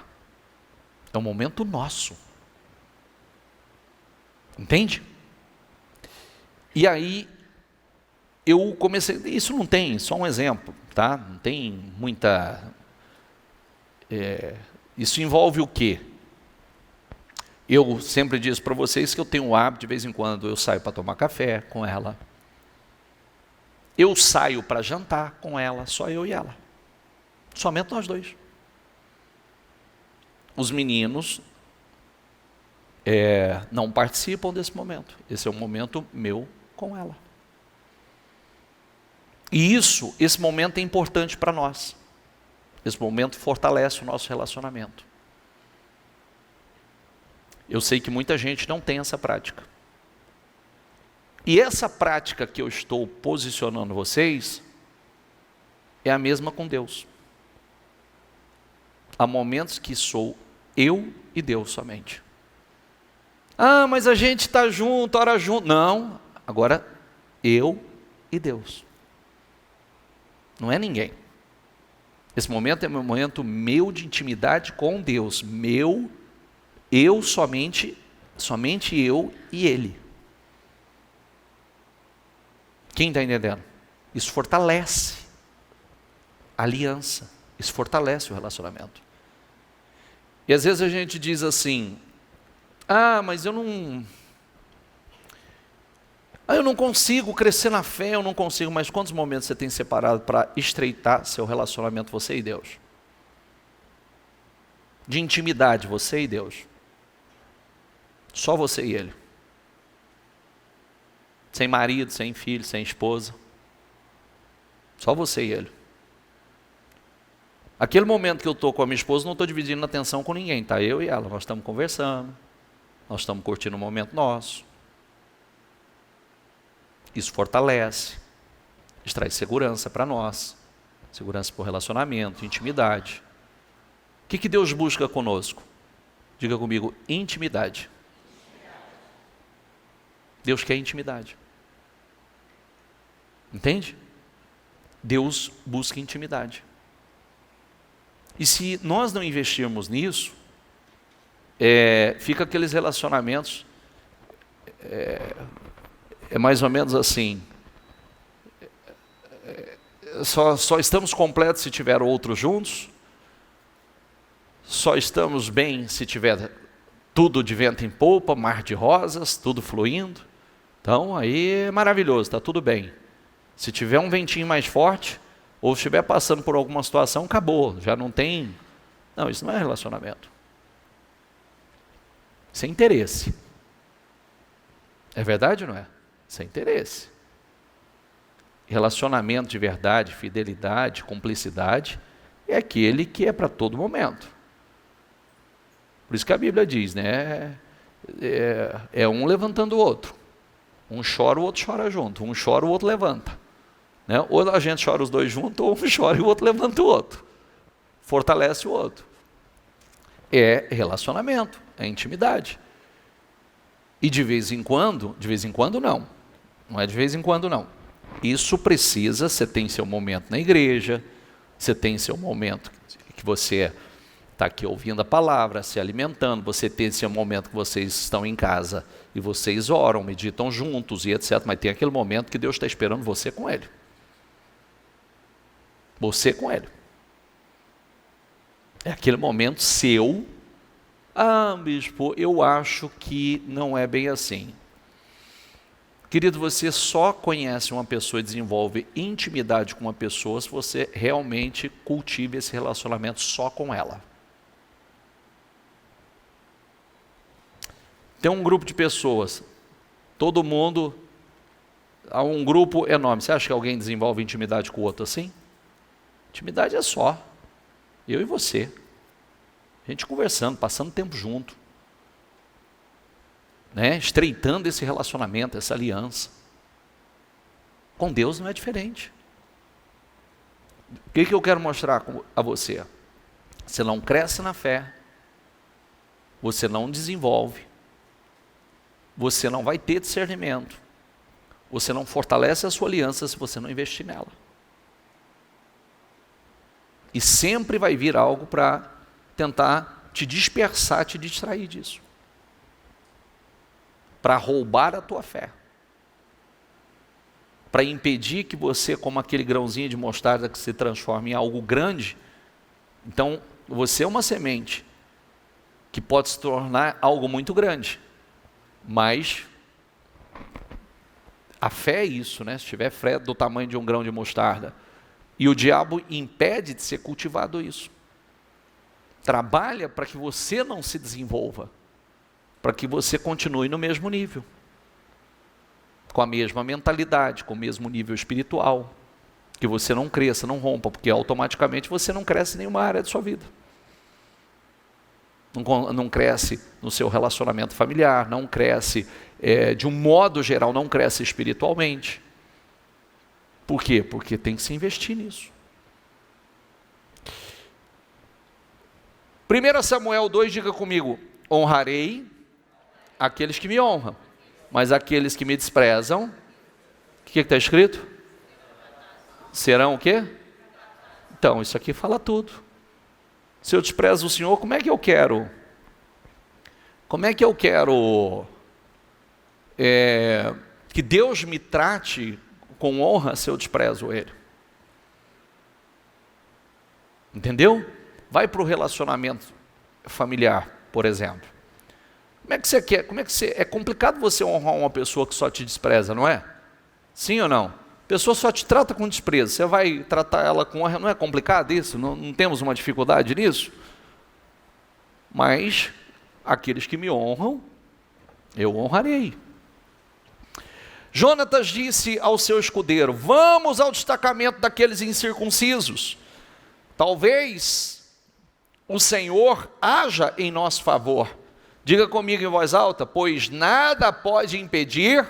É um momento nosso. Entende? E aí, eu comecei, isso não tem, só um exemplo, tá? Não tem muita... isso envolve o quê? Eu sempre disse para vocês que eu tenho o hábito, de vez em quando, eu saio para tomar café com ela. Eu saio para jantar com ela, só eu e ela. Somente nós dois. Os meninos não participam desse momento. Esse é um momento meu com ela. E esse momento é importante para nós. Esse momento fortalece o nosso relacionamento. Eu sei que muita gente não tem essa prática. E essa prática que eu estou posicionando vocês é a mesma com Deus. Há momentos que sou eu e Deus somente. Ah, mas a gente está junto, ora junto. Não, agora eu e Deus. Não é ninguém. Esse momento é um momento meu de intimidade com Deus. Eu somente Somente eu e ele. Quem está entendendo? Isso fortalece a aliança. Isso fortalece o relacionamento. E às vezes a gente diz assim, mas eu não consigo crescer na fé, eu não consigo. Mas quantos momentos você tem separado para estreitar seu relacionamento, você e Deus? De intimidade, você e Deus. Só você e Ele. Sem marido, sem filho, sem esposa. Só você e Ele. Aquele momento que eu estou com a minha esposa, não estou dividindo atenção com ninguém, tá? Eu e ela, nós estamos conversando, nós estamos curtindo o momento nosso. Isso fortalece, isso traz segurança para nós, segurança para o relacionamento, intimidade. O que Deus busca conosco? Diga comigo, intimidade. Deus quer intimidade. Entende? Deus busca intimidade. E se nós não investirmos nisso, fica aqueles relacionamentos, mais ou menos assim, só estamos completos se tiver outros juntos, só estamos bem se tiver tudo de vento em polpa, mar de rosas, tudo fluindo. Então aí é maravilhoso, está tudo bem. Se tiver um ventinho mais forte, ou estiver passando por alguma situação, acabou, já não tem... Não, isso não é relacionamento. Isso é interesse. É verdade ou não é? Isso é interesse. Relacionamento de verdade, fidelidade, cumplicidade, é aquele que é para todo momento. Por isso que a Bíblia diz, né? É um levantando o outro. Um chora, o outro chora junto. Um chora, o outro levanta. Né? Ou a gente chora os dois juntos, ou um chora e o outro levanta o outro. Fortalece o outro. É relacionamento, é intimidade. E de vez em quando não. Não é de vez em quando não. Isso precisa, você tem seu momento na igreja, você tem seu momento que você está aqui ouvindo a palavra, se alimentando, você tem seu momento que vocês estão em casa e vocês oram, meditam juntos e etc. Mas tem aquele momento que Deus está esperando você com Ele. Você com Ele. É aquele momento seu. Bispo, eu acho que não é bem assim. Querido, você só conhece uma pessoa e desenvolve intimidade com uma pessoa se você realmente cultiva esse relacionamento só com ela. Tem um grupo de pessoas, todo mundo, há um grupo enorme. Você acha que alguém desenvolve intimidade com o outro assim? Intimidade é só eu e você. A gente conversando, passando tempo junto. Né? Estreitando esse relacionamento, essa aliança. Com Deus não é diferente. O que eu quero mostrar a você? Você não cresce na fé, você não desenvolve, você não vai ter discernimento, você não fortalece a sua aliança se você não investir nela. E sempre vai vir algo para tentar te dispersar, te distrair disso. Para roubar a tua fé. Para impedir que você, como aquele grãozinho de mostarda que se transforma em algo grande, então você é uma semente que pode se tornar algo muito grande. Mas a fé é isso, né? Se tiver fé do tamanho de um grão de mostarda, e o diabo impede de ser cultivado isso. Trabalha para que você não se desenvolva, para que você continue no mesmo nível, com a mesma mentalidade, com o mesmo nível espiritual, que você não cresça, não rompa, porque automaticamente você não cresce em nenhuma área da sua vida. Não cresce no seu relacionamento familiar, não cresce, de um modo geral, não cresce espiritualmente. Por quê? Porque tem que se investir nisso. 1 Samuel 2, diga comigo, honrarei aqueles que me honram, mas aqueles que me desprezam, o que está escrito? Serão o quê? Então, isso aqui fala tudo. Se eu desprezo o Senhor, como é que eu quero Como é que eu quero que Deus me trate com honra se eu desprezo Ele? Entendeu? Vai para o relacionamento familiar, por exemplo. Como é que você quer? É complicado você honrar uma pessoa que só te despreza, não é? Sim ou não? A pessoa só te trata com desprezo. Você vai tratar ela com honra, não é complicado isso? Não temos uma dificuldade nisso? Mas aqueles que me honram, eu honrarei. Jonatas disse ao seu escudeiro: vamos ao destacamento daqueles incircuncisos. Talvez o Senhor haja em nosso favor. Diga comigo em voz alta: pois nada pode impedir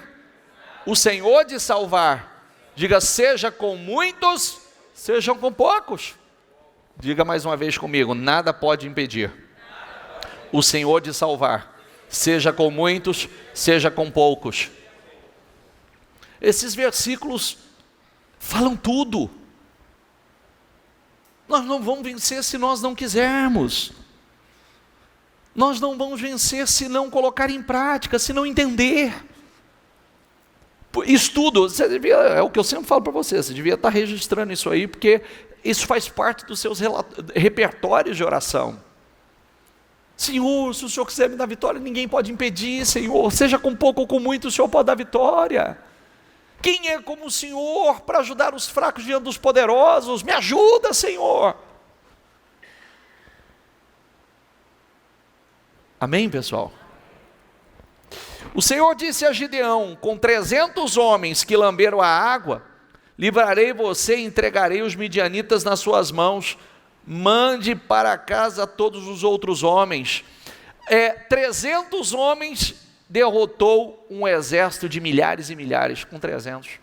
o Senhor de salvar. Diga: seja com muitos, sejam com poucos. Diga mais uma vez comigo: nada pode impedir o Senhor de salvar, seja com muitos, seja com poucos. Esses versículos falam tudo. Nós não vamos vencer se nós não quisermos. Nós não vamos vencer se não colocar em prática, se não entender. Estudo, é o que eu sempre falo para você devia estar registrando isso aí, porque isso faz parte dos seus repertórios de oração. Senhor, se o Senhor quiser me dar vitória, ninguém pode impedir, Senhor. Seja com pouco ou com muito, o Senhor pode dar vitória. Quem é como o Senhor para ajudar os fracos diante dos poderosos? Me ajuda, Senhor. Amém, pessoal? O Senhor disse a Gideão: com 300 homens que lamberam a água, livrarei você e entregarei os midianitas nas suas mãos. Mande para casa todos os outros homens. 300 homens derrotou um exército de milhares e milhares com 300.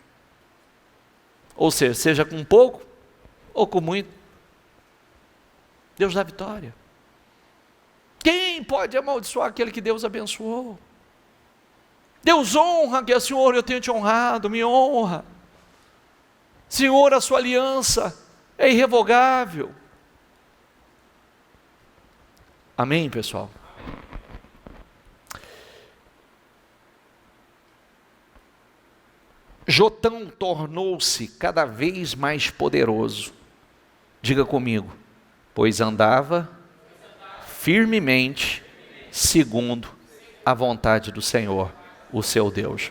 Ou seja com pouco ou com muito, Deus dá vitória. Quem pode amaldiçoar aquele que Deus abençoou? Deus honra, que Senhor, eu tenho te honrado, me honra. Senhor, a sua aliança é irrevogável. Amém, pessoal? Jotão tornou-se cada vez mais poderoso. Diga comigo: pois andava firmemente segundo a vontade do Senhor, o seu Deus.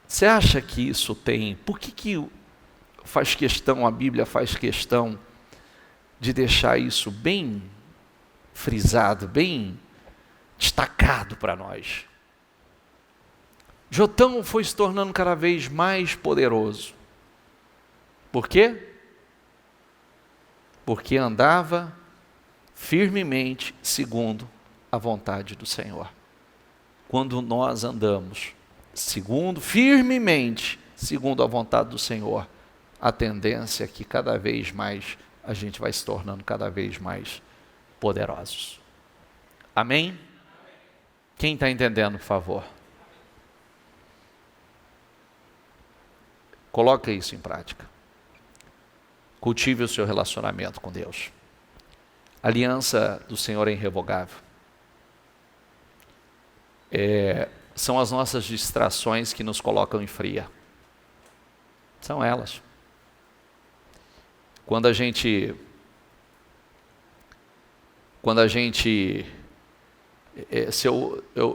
Você acha que isso tem? Por que faz questão, a Bíblia faz questão de deixar isso bem frisado, bem destacado para nós? Jotão foi se tornando cada vez mais poderoso. Por quê? Porque andava firmemente segundo a vontade do Senhor. Quando nós andamos firmemente segundo a vontade do Senhor, a tendência é que cada vez mais a gente vai se tornando cada vez mais poderosos. Amém? Quem está entendendo, por favor? Coloque isso em prática. Cultive o seu relacionamento com Deus. A aliança do Senhor é irrevogável. São as nossas distrações que nos colocam em fria. São elas. Quando a gente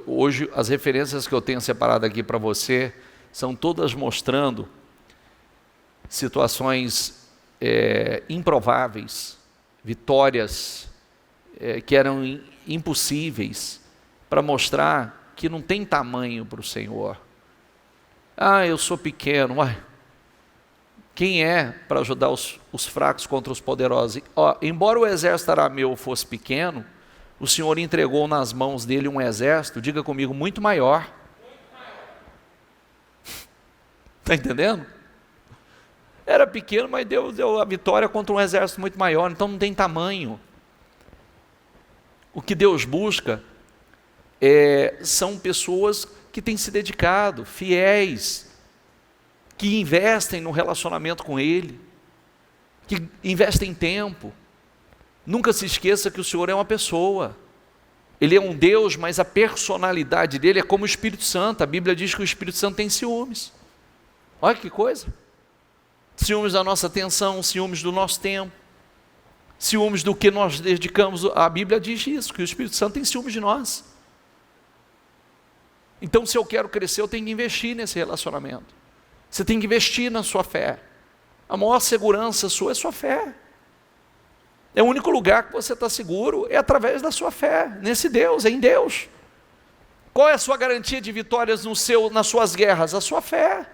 hoje as referências que eu tenho separado aqui para você são todas mostrando situações improváveis, vitórias que eram impossíveis, para mostrar que não tem tamanho para o Senhor. Eu sou pequeno. Quem é para ajudar os fracos contra os poderosos? Embora o exército arameu fosse pequeno, o Senhor entregou nas mãos dele um exército, diga comigo, muito maior. Está entendendo? Era pequeno, mas Deus deu a vitória contra um exército muito maior, então não tem tamanho. O que Deus busca são pessoas que têm se dedicado, fiéis, que investem no relacionamento com Ele, que investem tempo. Nunca se esqueça que o Senhor é uma pessoa. Ele é um Deus, mas a personalidade dele é como o Espírito Santo. A Bíblia diz que o Espírito Santo tem ciúmes. Olha que coisa. Ciúmes da nossa atenção, ciúmes do nosso tempo, ciúmes do que nós dedicamos. A Bíblia diz isso, que o Espírito Santo tem ciúmes de nós. Então, se eu quero crescer, eu tenho que investir nesse relacionamento. Você tem que investir na sua fé. A maior segurança sua é sua fé. É o único lugar que você está seguro, é através da sua fé, nesse Deus, é em Deus. Qual é a sua garantia de vitórias nas suas guerras? A sua fé.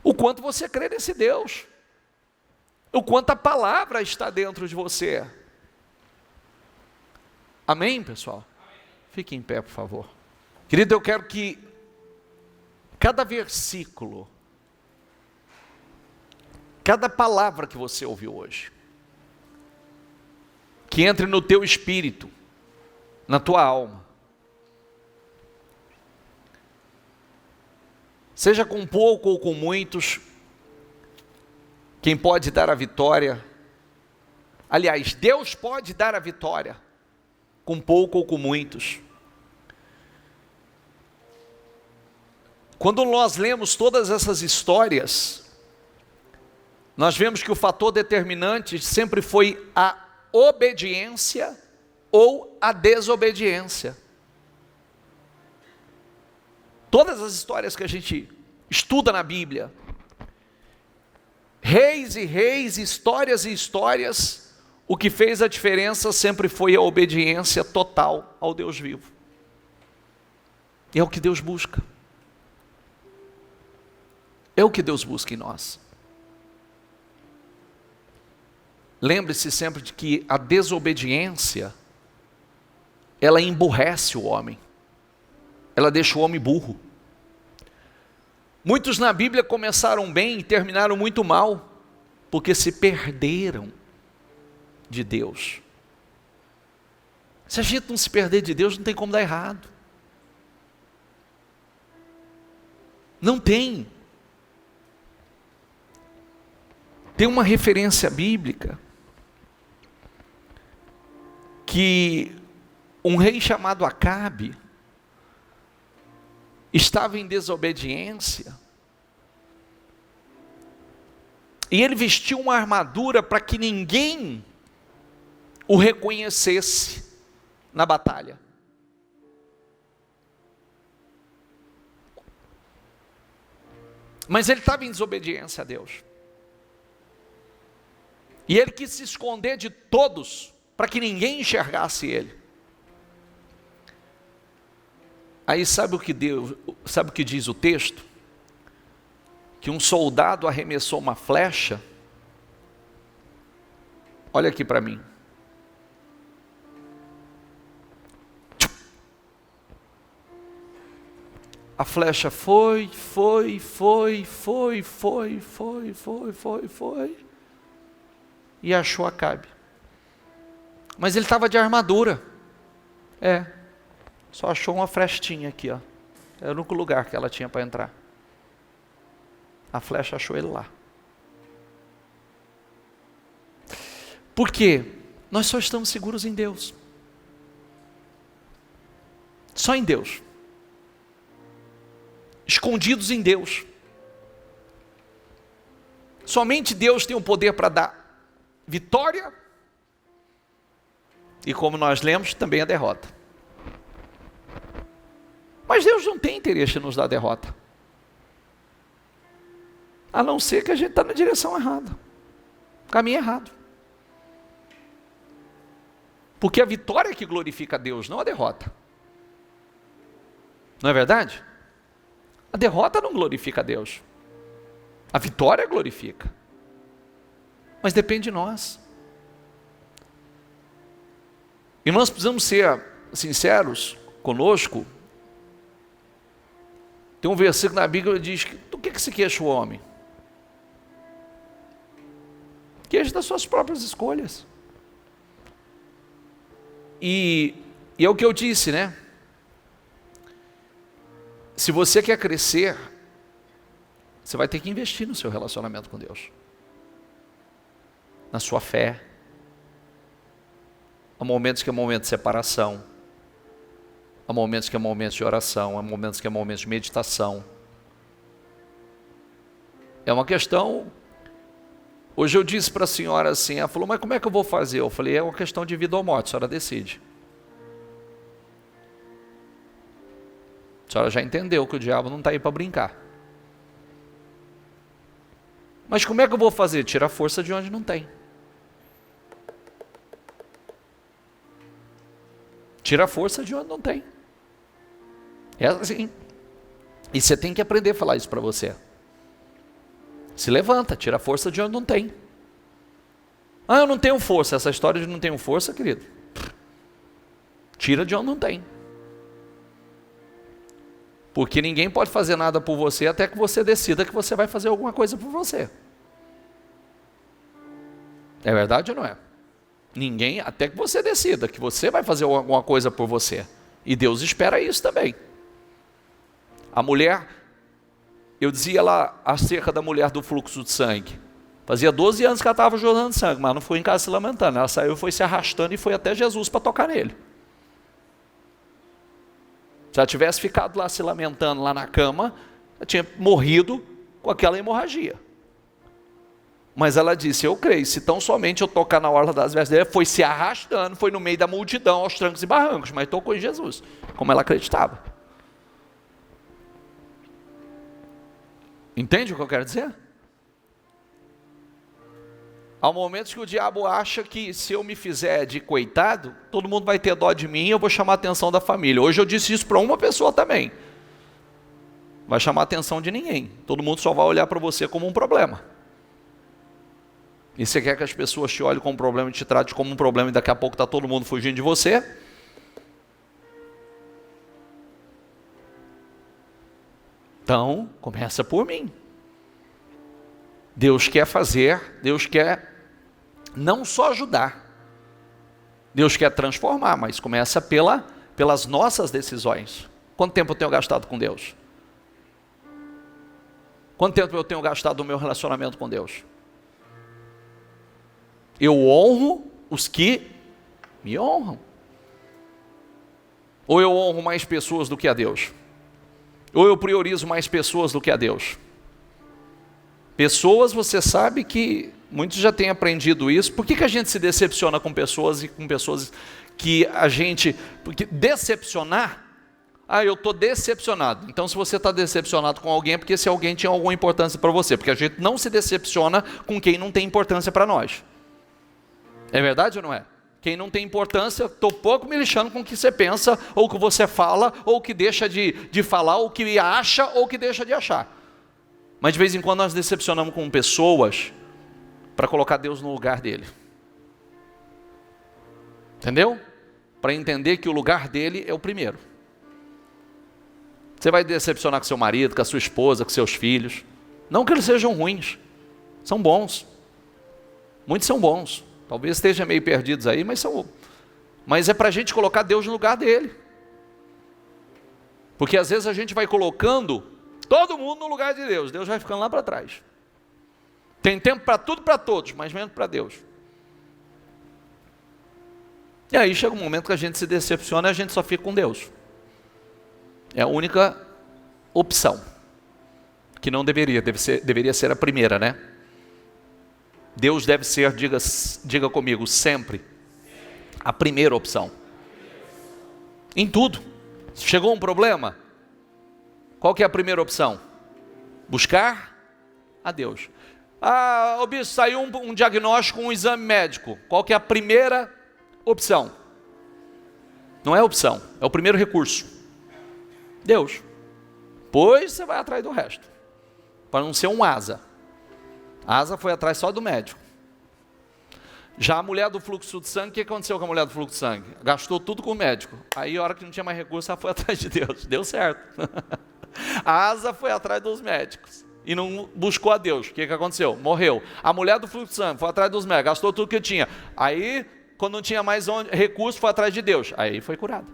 O quanto você crê nesse Deus. O quanto a palavra está dentro de você. Amém, pessoal? Fique em pé, por favor. Querido, eu quero que cada versículo, cada palavra que você ouviu hoje, que entre no teu espírito, na tua alma, seja com pouco ou com muitos, quem pode dar a vitória, aliás, Deus pode dar a vitória, com pouco ou com muitos. Quando nós lemos todas essas histórias, nós vemos que o fator determinante sempre foi a obediência ou a desobediência. Todas as histórias que a gente estuda na Bíblia, reis e reis, histórias e histórias, o que fez a diferença sempre foi a obediência total ao Deus vivo. E é o que Deus busca. É o que Deus busca em nós. Lembre-se sempre de que a desobediência, ela emburrece o homem. Ela deixa o homem burro. Muitos na Bíblia começaram bem e terminaram muito mal, porque se perderam de Deus. Se a gente não se perder de Deus, não tem como dar errado. Não tem. Tem uma referência bíblica que um rei chamado Acabe estava em desobediência e ele vestiu uma armadura para que ninguém o reconhecesse na batalha. Mas ele estava em desobediência a Deus. E ele quis se esconder de todos, para que ninguém enxergasse ele. Aí sabe o que diz o texto? Que um soldado arremessou uma flecha. Olha aqui para mim. A flecha foi, e achou Acabe. Mas ele estava de armadura. Só achou uma frestinha aqui, ó. Era o único lugar que ela tinha para entrar. A flecha achou ele lá. Por quê? Nós só estamos seguros em Deus. Só em Deus. Escondidos em Deus. Somente Deus tem o poder para dar vitória e, como nós lemos, também a derrota. Mas Deus não tem interesse em nos dar derrota, a não ser que a gente está na direção errada, caminho errado. Porque a vitória é que glorifica a Deus, não a derrota. Não é verdade? A derrota não glorifica a Deus, a vitória glorifica. Mas depende de nós. E nós precisamos ser sinceros conosco. Tem um versículo na Bíblia que diz: do que se queixa o homem? Queixa das suas próprias escolhas. E é o que eu disse, né? Se você quer crescer, você vai ter que investir no seu relacionamento com Deus, na sua fé. Há momentos que é momento de separação. Há momentos que é momento de oração. Há momentos que é momento de meditação. É uma questão... Hoje eu disse para a senhora assim, ela falou, mas como é que eu vou fazer? Eu falei, é uma questão de vida ou morte, a senhora decide. A senhora já entendeu que o diabo não está aí para brincar. Mas como é que eu vou fazer? Tira a força de onde não tem. Tira a força de onde não tem. É assim. E você tem que aprender a falar isso para você. Se levanta, tira a força de onde não tem. Ah, eu não tenho força. Essa história de não tenho força, querido, tira de onde não tem. Porque ninguém pode fazer nada por você até que você decida que você vai fazer alguma coisa por você. É verdade ou não é? Ninguém, até que você decida que você vai fazer alguma coisa por você. E Deus espera isso também. A mulher, eu dizia lá acerca da mulher do fluxo de sangue. Fazia 12 anos que ela estava jorrando sangue, mas não foi em casa se lamentando. Ela saiu, foi se arrastando e foi até Jesus para tocar nele. Se ela tivesse ficado lá se lamentando lá na cama, ela tinha morrido com aquela hemorragia. Mas ela disse, eu creio, se tão somente eu tocar na orla das vestes dele, foi se arrastando, foi no meio da multidão, aos trancos e barrancos, mas tocou em Jesus, como ela acreditava. Entende o que eu quero dizer? Há momentos que o diabo acha que se eu me fizer de coitado, todo mundo vai ter dó de mim e eu vou chamar a atenção da família. Hoje eu disse isso para uma pessoa também. Vai chamar a atenção de ninguém. Todo mundo só vai olhar para você como um problema. E você quer que as pessoas te olhem como um problema e te tratem como um problema e daqui a pouco está todo mundo fugindo de você? Então, começa por mim. Deus quer fazer, Deus quer não só ajudar, Deus quer transformar, mas começa pelas nossas decisões. Quanto tempo eu tenho gastado com Deus? Quanto tempo eu tenho gastado no meu relacionamento com Deus? Eu honro os que me honram. Ou eu honro mais pessoas do que a Deus? Ou eu priorizo mais pessoas do que a Deus? Pessoas, você sabe que muitos já têm aprendido isso. Por que a gente se decepciona com pessoas e com pessoas que a gente... Porque decepcionar... Ah, eu estou decepcionado. Então, se você está decepcionado com alguém, é porque esse alguém tinha alguma importância para você. Porque a gente não se decepciona com quem não tem importância para nós. É verdade ou não é? Quem não tem importância, estou pouco me lixando com o que você pensa, ou o que você fala, ou o que deixa de falar, ou o que acha, ou o que deixa de achar. Mas de vez em quando nós decepcionamos com pessoas para colocar Deus no lugar dele. Entendeu? Para entender que o lugar dele é o primeiro. Você vai decepcionar com seu marido, com a sua esposa, com seus filhos. Não que eles sejam ruins, são bons. Muitos são bons. Talvez estejam meio perdidos aí, mas é para a gente colocar Deus no lugar dele. Porque às vezes a gente vai colocando todo mundo no lugar de Deus. Deus vai ficando lá para trás. Tem tempo para tudo, para todos, mas menos para Deus. E aí chega um momento que a gente se decepciona e a gente só fica com Deus. É a única opção. Que não deveria ser a primeira, né? Deus deve ser, diga comigo, sempre a primeira opção. Em tudo. Chegou um problema? Qual que é a primeira opção? Buscar a Deus. Ah, o bispo, saiu um diagnóstico, um exame médico. Qual que é a primeira opção? Não é opção, é o primeiro recurso. Deus. Pois você vai atrás do resto. Para não ser um asa. A asa foi atrás só do médico. Já a mulher do fluxo de sangue, o que aconteceu com a mulher do fluxo de sangue? Gastou tudo com o médico. Aí a hora que não tinha mais recurso, ela foi atrás de Deus. Deu certo. A asa foi atrás dos médicos. E não buscou a Deus. O que aconteceu? Morreu. A mulher do fluxo de sangue foi atrás dos médicos. Gastou tudo que tinha. Aí, quando não tinha mais recurso, foi atrás de Deus. Aí foi curado.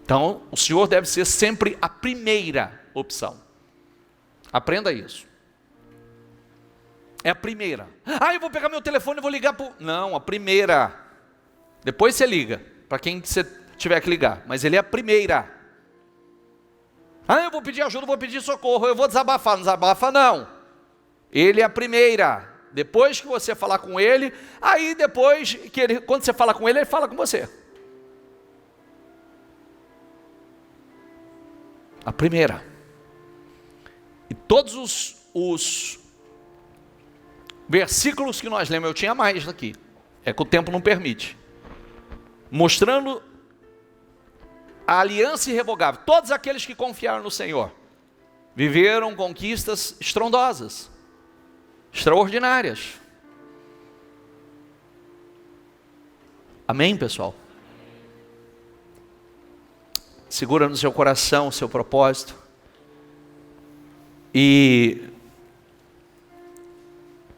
Então, o Senhor deve ser sempre a primeira opção. Aprenda isso. É a primeira. Eu vou pegar meu telefone e vou ligar para... Não, a primeira. Depois você liga, para quem você tiver que ligar. Mas ele é a primeira. Eu vou pedir ajuda, vou pedir socorro, eu vou desabafar. Não desabafa não. Ele é a primeira. Depois que você falar com ele, aí depois, quando você fala com ele, ele fala com você. A primeira. E todos os versículos que nós lemos, eu tinha mais aqui, é que o tempo não permite, mostrando a aliança irrevogável. Todos aqueles que confiaram no Senhor viveram conquistas estrondosas, extraordinárias. Amém, pessoal? Segura no seu coração o seu propósito e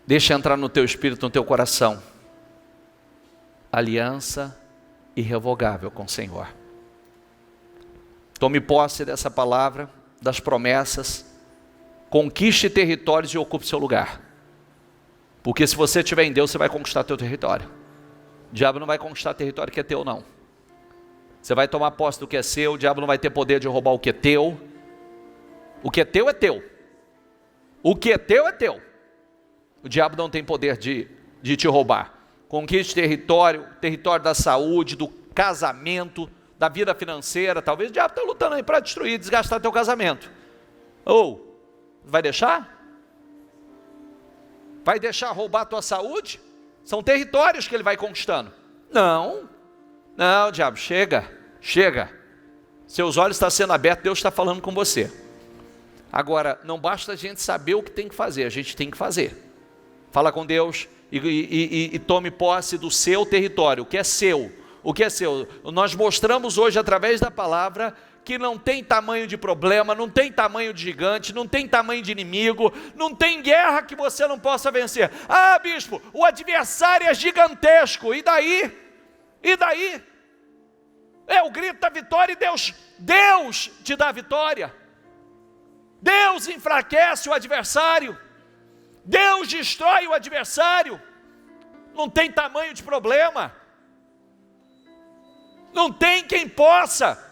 deixa entrar no teu espírito, no teu coração, aliança irrevogável com o Senhor. Tome posse dessa palavra, das promessas, conquiste territórios e ocupe seu lugar. Porque se você estiver em Deus, você vai conquistar teu território. O diabo não vai conquistar território que é teu, não. Você vai tomar posse do que é seu, o diabo não vai ter poder de roubar o que é teu. O que é teu é teu. O que é teu é teu. O diabo não tem poder de te roubar. Conquiste território, território da saúde, do casamento, da vida financeira. Talvez o diabo está lutando aí para destruir, desgastar teu casamento. Vai deixar? Vai deixar roubar a tua saúde? São territórios que ele vai conquistando. Não, diabo, chega. Seus olhos estão sendo abertos, Deus está falando com você. Agora, não basta a gente saber o que tem que fazer, a gente tem que fazer. Fala com Deus e tome posse do seu território, o que é seu. O que é seu? Nós mostramos hoje através da palavra que não tem tamanho de problema, não tem tamanho de gigante, não tem tamanho de inimigo, não tem guerra que você não possa vencer. Bispo, o adversário é gigantesco, e daí? É o grito da vitória e Deus te dá a vitória. Deus enfraquece o adversário. Deus destrói o adversário. Não tem tamanho de problema. Não tem quem possa.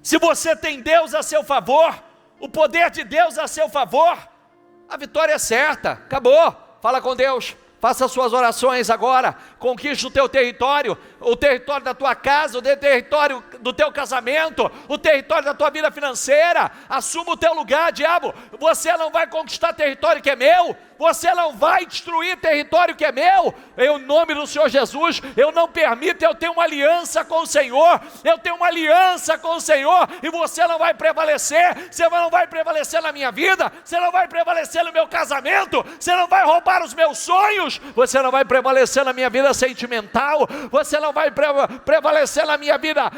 Se você tem Deus a seu favor, o poder de Deus a seu favor, a vitória é certa. Acabou. Fala com Deus. Faça as suas orações agora, conquiste o teu território, o território da tua casa, o território do teu casamento, o território da tua vida financeira. Assuma o teu lugar, diabo. Você não vai conquistar território que é meu, você não vai destruir território que é meu. Em nome do Senhor Jesus, eu não permito. Eu tenho uma aliança com o Senhor, e você não vai prevalecer. Você não vai prevalecer na minha vida, você não vai prevalecer no meu casamento, você não vai roubar os meus sonhos, você não vai prevalecer na minha vida sentimental, você não vai prevalecer na minha vida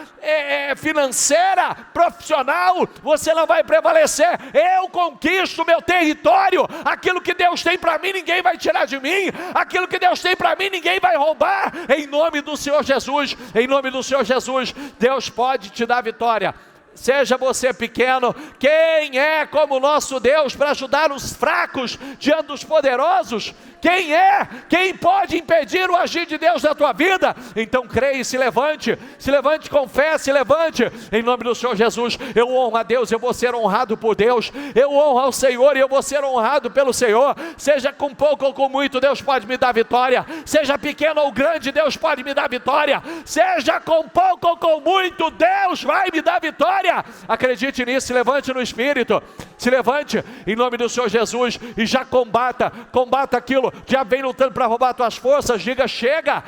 financeira, profissional, você não vai prevalecer. Eu conquisto o meu território. Aquilo que Deus tem para mim, ninguém vai tirar de mim. Aquilo que Deus tem para mim, ninguém vai roubar. Em nome do Senhor Jesus, Deus pode te dar vitória. Seja você pequeno, quem é como nosso Deus para ajudar os fracos diante dos poderosos? Quem é? Quem pode impedir o agir de Deus na tua vida? Então creia e se levante com fé, se levante, em nome do Senhor Jesus. Eu honro a Deus, eu vou ser honrado por Deus. Eu honro ao Senhor e eu vou ser honrado pelo Senhor. Seja com pouco ou com muito, Deus pode me dar vitória. Seja pequeno ou grande, Deus pode me dar vitória. Seja com pouco ou com muito, Deus vai me dar vitória. Acredite nisso, se levante no Espírito. Se levante em nome do Senhor Jesus e já combata aquilo. Já vem lutando para roubar as tuas forças. Diga: chega,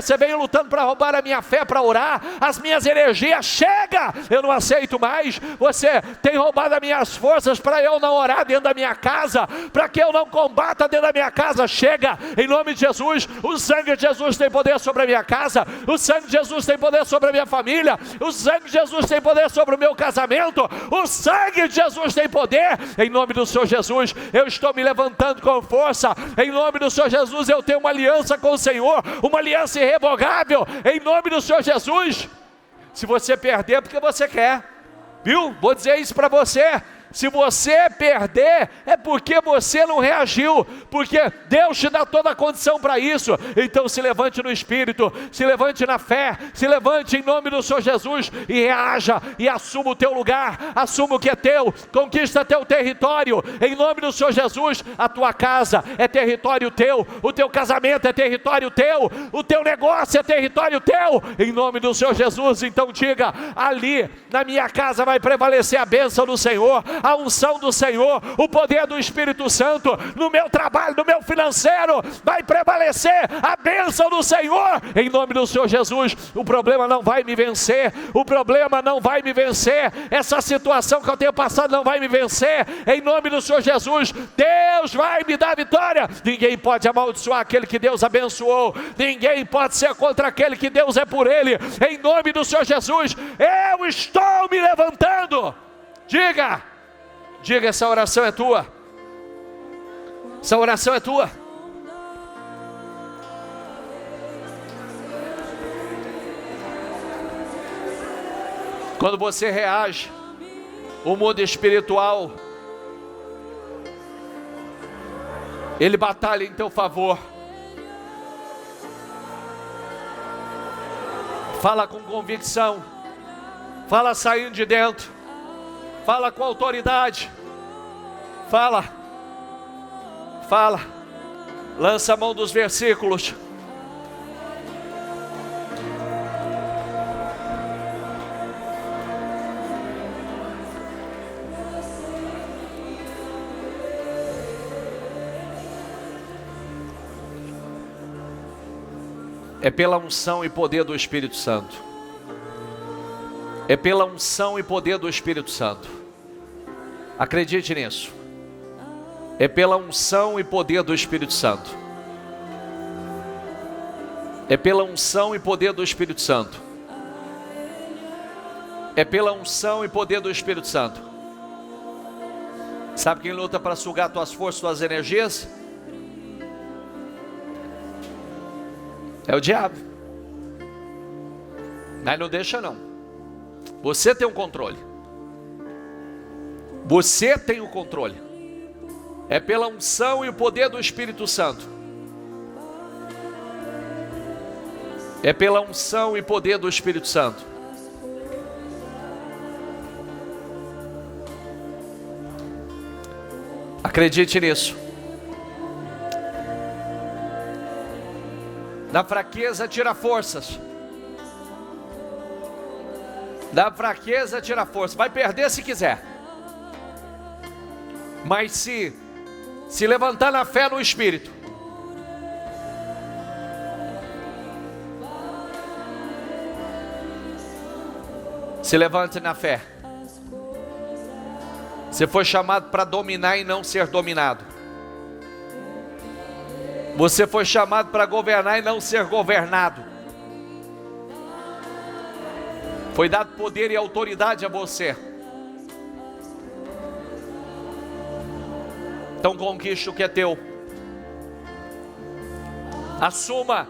você vem lutando para roubar a minha fé para orar, as minhas energias. Chega, eu não aceito mais. Você tem roubado as minhas forças para eu não orar dentro da minha casa, para que eu não combata dentro da minha casa. Chega, em nome de Jesus. O sangue de Jesus tem poder sobre a minha casa, o sangue de Jesus tem poder sobre a minha família, o sangue de Jesus tem poder sobre o meu casamento, o sangue de Jesus tem poder. Em nome do Senhor Jesus, eu estou me levantando com força. Em nome do Senhor Jesus, eu tenho uma aliança com o Senhor, uma aliança irrevogável. Em nome do Senhor Jesus. Se você perder, porque você quer, viu? Vou dizer isso para você. Se você perder, é porque você não reagiu, porque Deus te dá toda a condição para isso. Então se levante no Espírito, se levante na fé, se levante em nome do Senhor Jesus e reaja e assuma o teu lugar, assuma o que é teu, conquista teu território, em nome do Senhor Jesus. A tua casa é território teu, o teu casamento é território teu, o teu negócio é território teu, em nome do Senhor Jesus. Então diga: ali na minha casa vai prevalecer a bênção do Senhor, a unção do Senhor, o poder do Espírito Santo. No meu trabalho, no meu financeiro, vai prevalecer a bênção do Senhor, em nome do Senhor Jesus. O problema não vai me vencer, o problema não vai me vencer, essa situação que eu tenho passado não vai me vencer, em nome do Senhor Jesus. Deus vai me dar vitória. Ninguém pode amaldiçoar aquele que Deus abençoou, ninguém pode ser contra aquele que Deus é por ele, em nome do Senhor Jesus. Eu estou me levantando. Diga, essa oração é tua, essa oração é tua. Quando você reage, o mundo espiritual, ele batalha em teu favor. Fala com convicção, fala saindo de dentro, fala com autoridade, fala, lança a mão dos versículos. É pela unção e poder do Espírito Santo. É pela unção e poder do Espírito Santo. Acredite nisso. É pela unção e poder do Espírito Santo. É pela unção e poder do Espírito Santo. É pela unção e poder do Espírito Santo. Sabe quem luta para sugar tuas forças, tuas energias? É o diabo. Mas não deixa não. Você tem o controle. Você tem o controle. É pela unção e o poder do Espírito Santo. É pela unção e poder do Espírito Santo. Acredite nisso. Da fraqueza tira forças. Da fraqueza tira força. Vai perder se quiser. Mas se levantar na fé no Espírito, se levante na fé. Você foi chamado para dominar e não ser dominado. Você foi chamado para governar e não ser governado. Foi dado poder e autoridade a você. Então conquiste o que é teu. Assuma.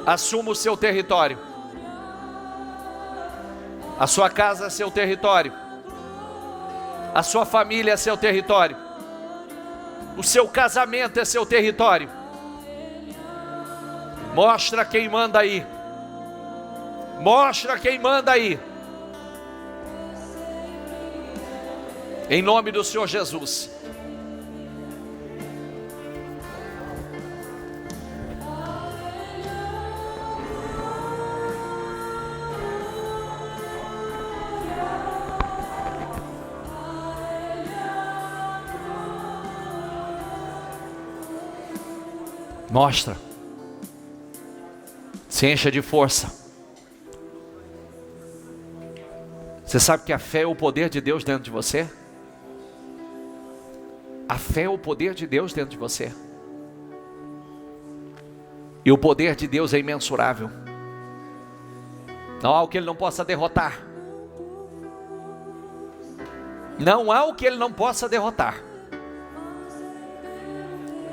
Assuma o seu território. A sua casa é seu território. A sua família é seu território. O seu casamento é seu território. Mostra quem manda aí. Mostra quem manda aí. Em nome do Senhor Jesus. Mostra. Se encha de força. Você sabe que a fé é o poder de Deus dentro de você? A fé é o poder de Deus dentro de você. E o poder de Deus é imensurável. Não há o que Ele não possa derrotar. Não há o que Ele não possa derrotar.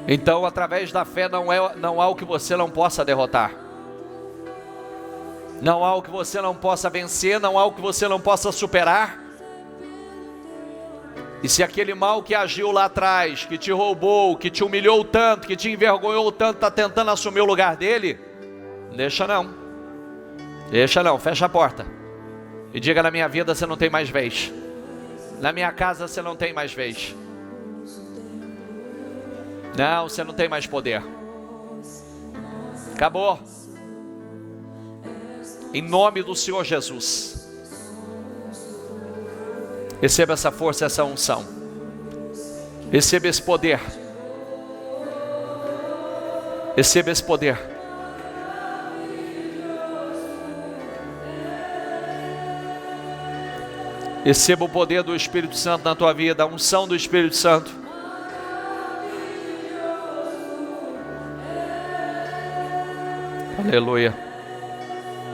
Então, através da fé não há o que você não possa derrotar. Não há o que você não possa vencer, não há o que você não possa superar. E se aquele mal que agiu lá atrás, que te roubou, que te humilhou tanto, que te envergonhou tanto, está tentando assumir o lugar dele, deixa não, fecha a porta. E diga: na minha vida você não tem mais vez. Na minha casa você não tem mais vez. Não, você não tem mais poder. Acabou. Em nome do Senhor Jesus. Receba essa força, essa unção. Receba esse poder. Receba esse poder. Receba o poder do Espírito Santo na tua vida, a unção do Espírito Santo. Aleluia.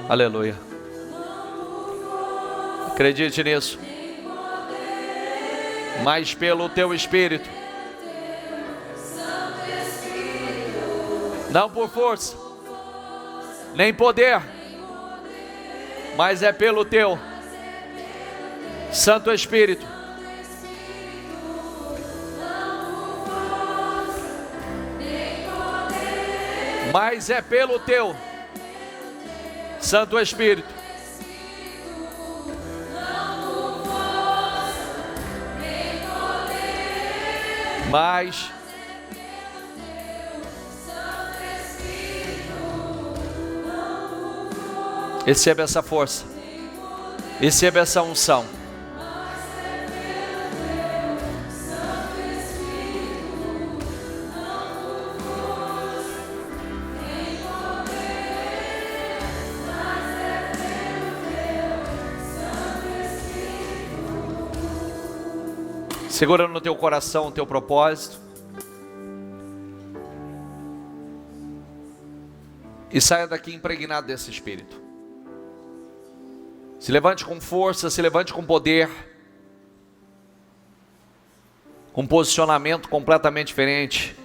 Aleluia. Acredite nisso. Mas pelo teu Espírito, não por força, nem poder, mas é pelo teu Santo Espírito. Mas é pelo teu Santo Espírito. Mas receba essa força, receba essa unção. Segura no teu coração o teu propósito. E saia daqui impregnado desse Espírito. Se levante com força, se levante com poder. Com um posicionamento completamente diferente.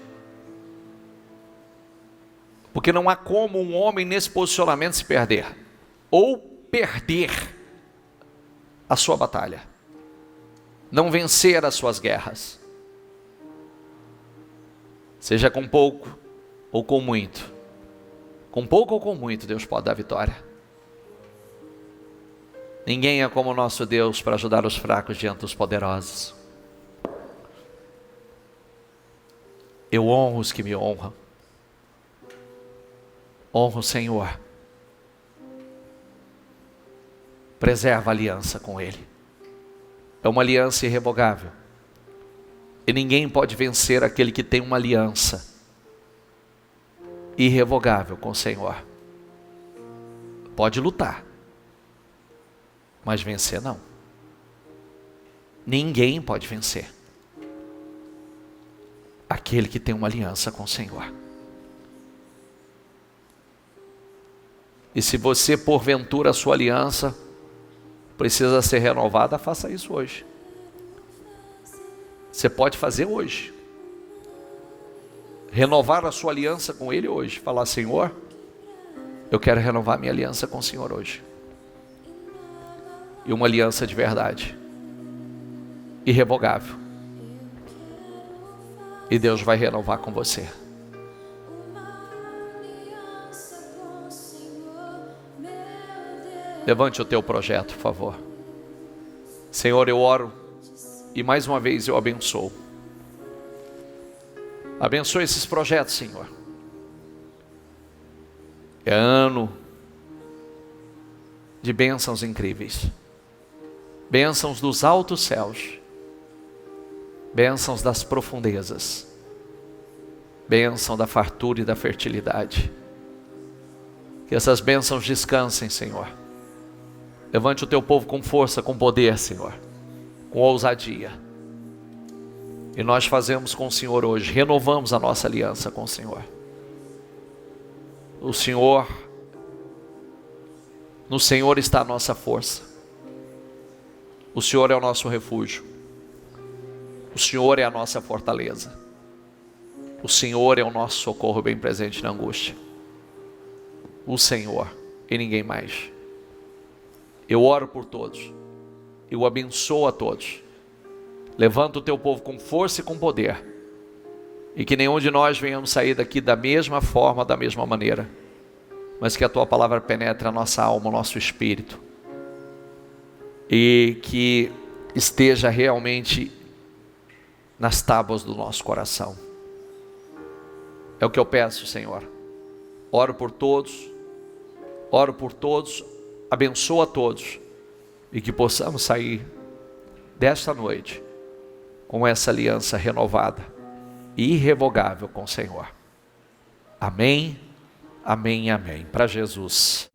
Porque não há como um homem nesse posicionamento se perder. Ou perder a sua batalha. Não vencer as suas guerras. Seja com pouco ou com muito. Com pouco ou com muito, Deus pode dar vitória. Ninguém é como o nosso Deus para ajudar os fracos diante dos poderosos. Eu honro os que me honram. Honro o Senhor. Preserva a aliança com Ele. É uma aliança irrevogável. E ninguém pode vencer aquele que tem uma aliança irrevogável com o Senhor. Pode lutar, mas vencer não. Ninguém pode vencer aquele que tem uma aliança com o Senhor. E se você porventura a sua aliança precisa ser renovada, faça isso hoje. Você pode fazer hoje. Renovar a sua aliança com Ele hoje. Falar: Senhor, eu quero renovar minha aliança com o Senhor hoje. E uma aliança de verdade. Irrevogável. E Deus vai renovar com você. Levante o teu projeto, por favor. Senhor, eu oro e mais uma vez eu abençoo. Abençoe esses projetos, Senhor. É ano de bênçãos incríveis. Bênçãos dos altos céus. Bênçãos das profundezas. Bênção da fartura e da fertilidade. Que essas bênçãos descansem, Senhor. Levante o teu povo com força, com poder, Senhor, com ousadia. E nós fazemos com o Senhor hoje, renovamos a nossa aliança com o Senhor. O Senhor, no Senhor está a nossa força. O Senhor é o nosso refúgio. O Senhor é a nossa fortaleza. O Senhor é o nosso socorro bem presente na angústia. O Senhor e ninguém mais. Eu oro por todos, eu abençoo a todos. Levanta o teu povo com força e com poder, e que nenhum de nós venhamos sair daqui da mesma forma, da mesma maneira, mas que a tua palavra penetre a nossa alma, o nosso espírito, e que esteja realmente nas tábuas do nosso coração. É o que eu peço, Senhor. Oro por todos, abençoa a todos, e que possamos sair desta noite com essa aliança renovada e irrevogável com o Senhor. Amém, amém, amém. Para Jesus.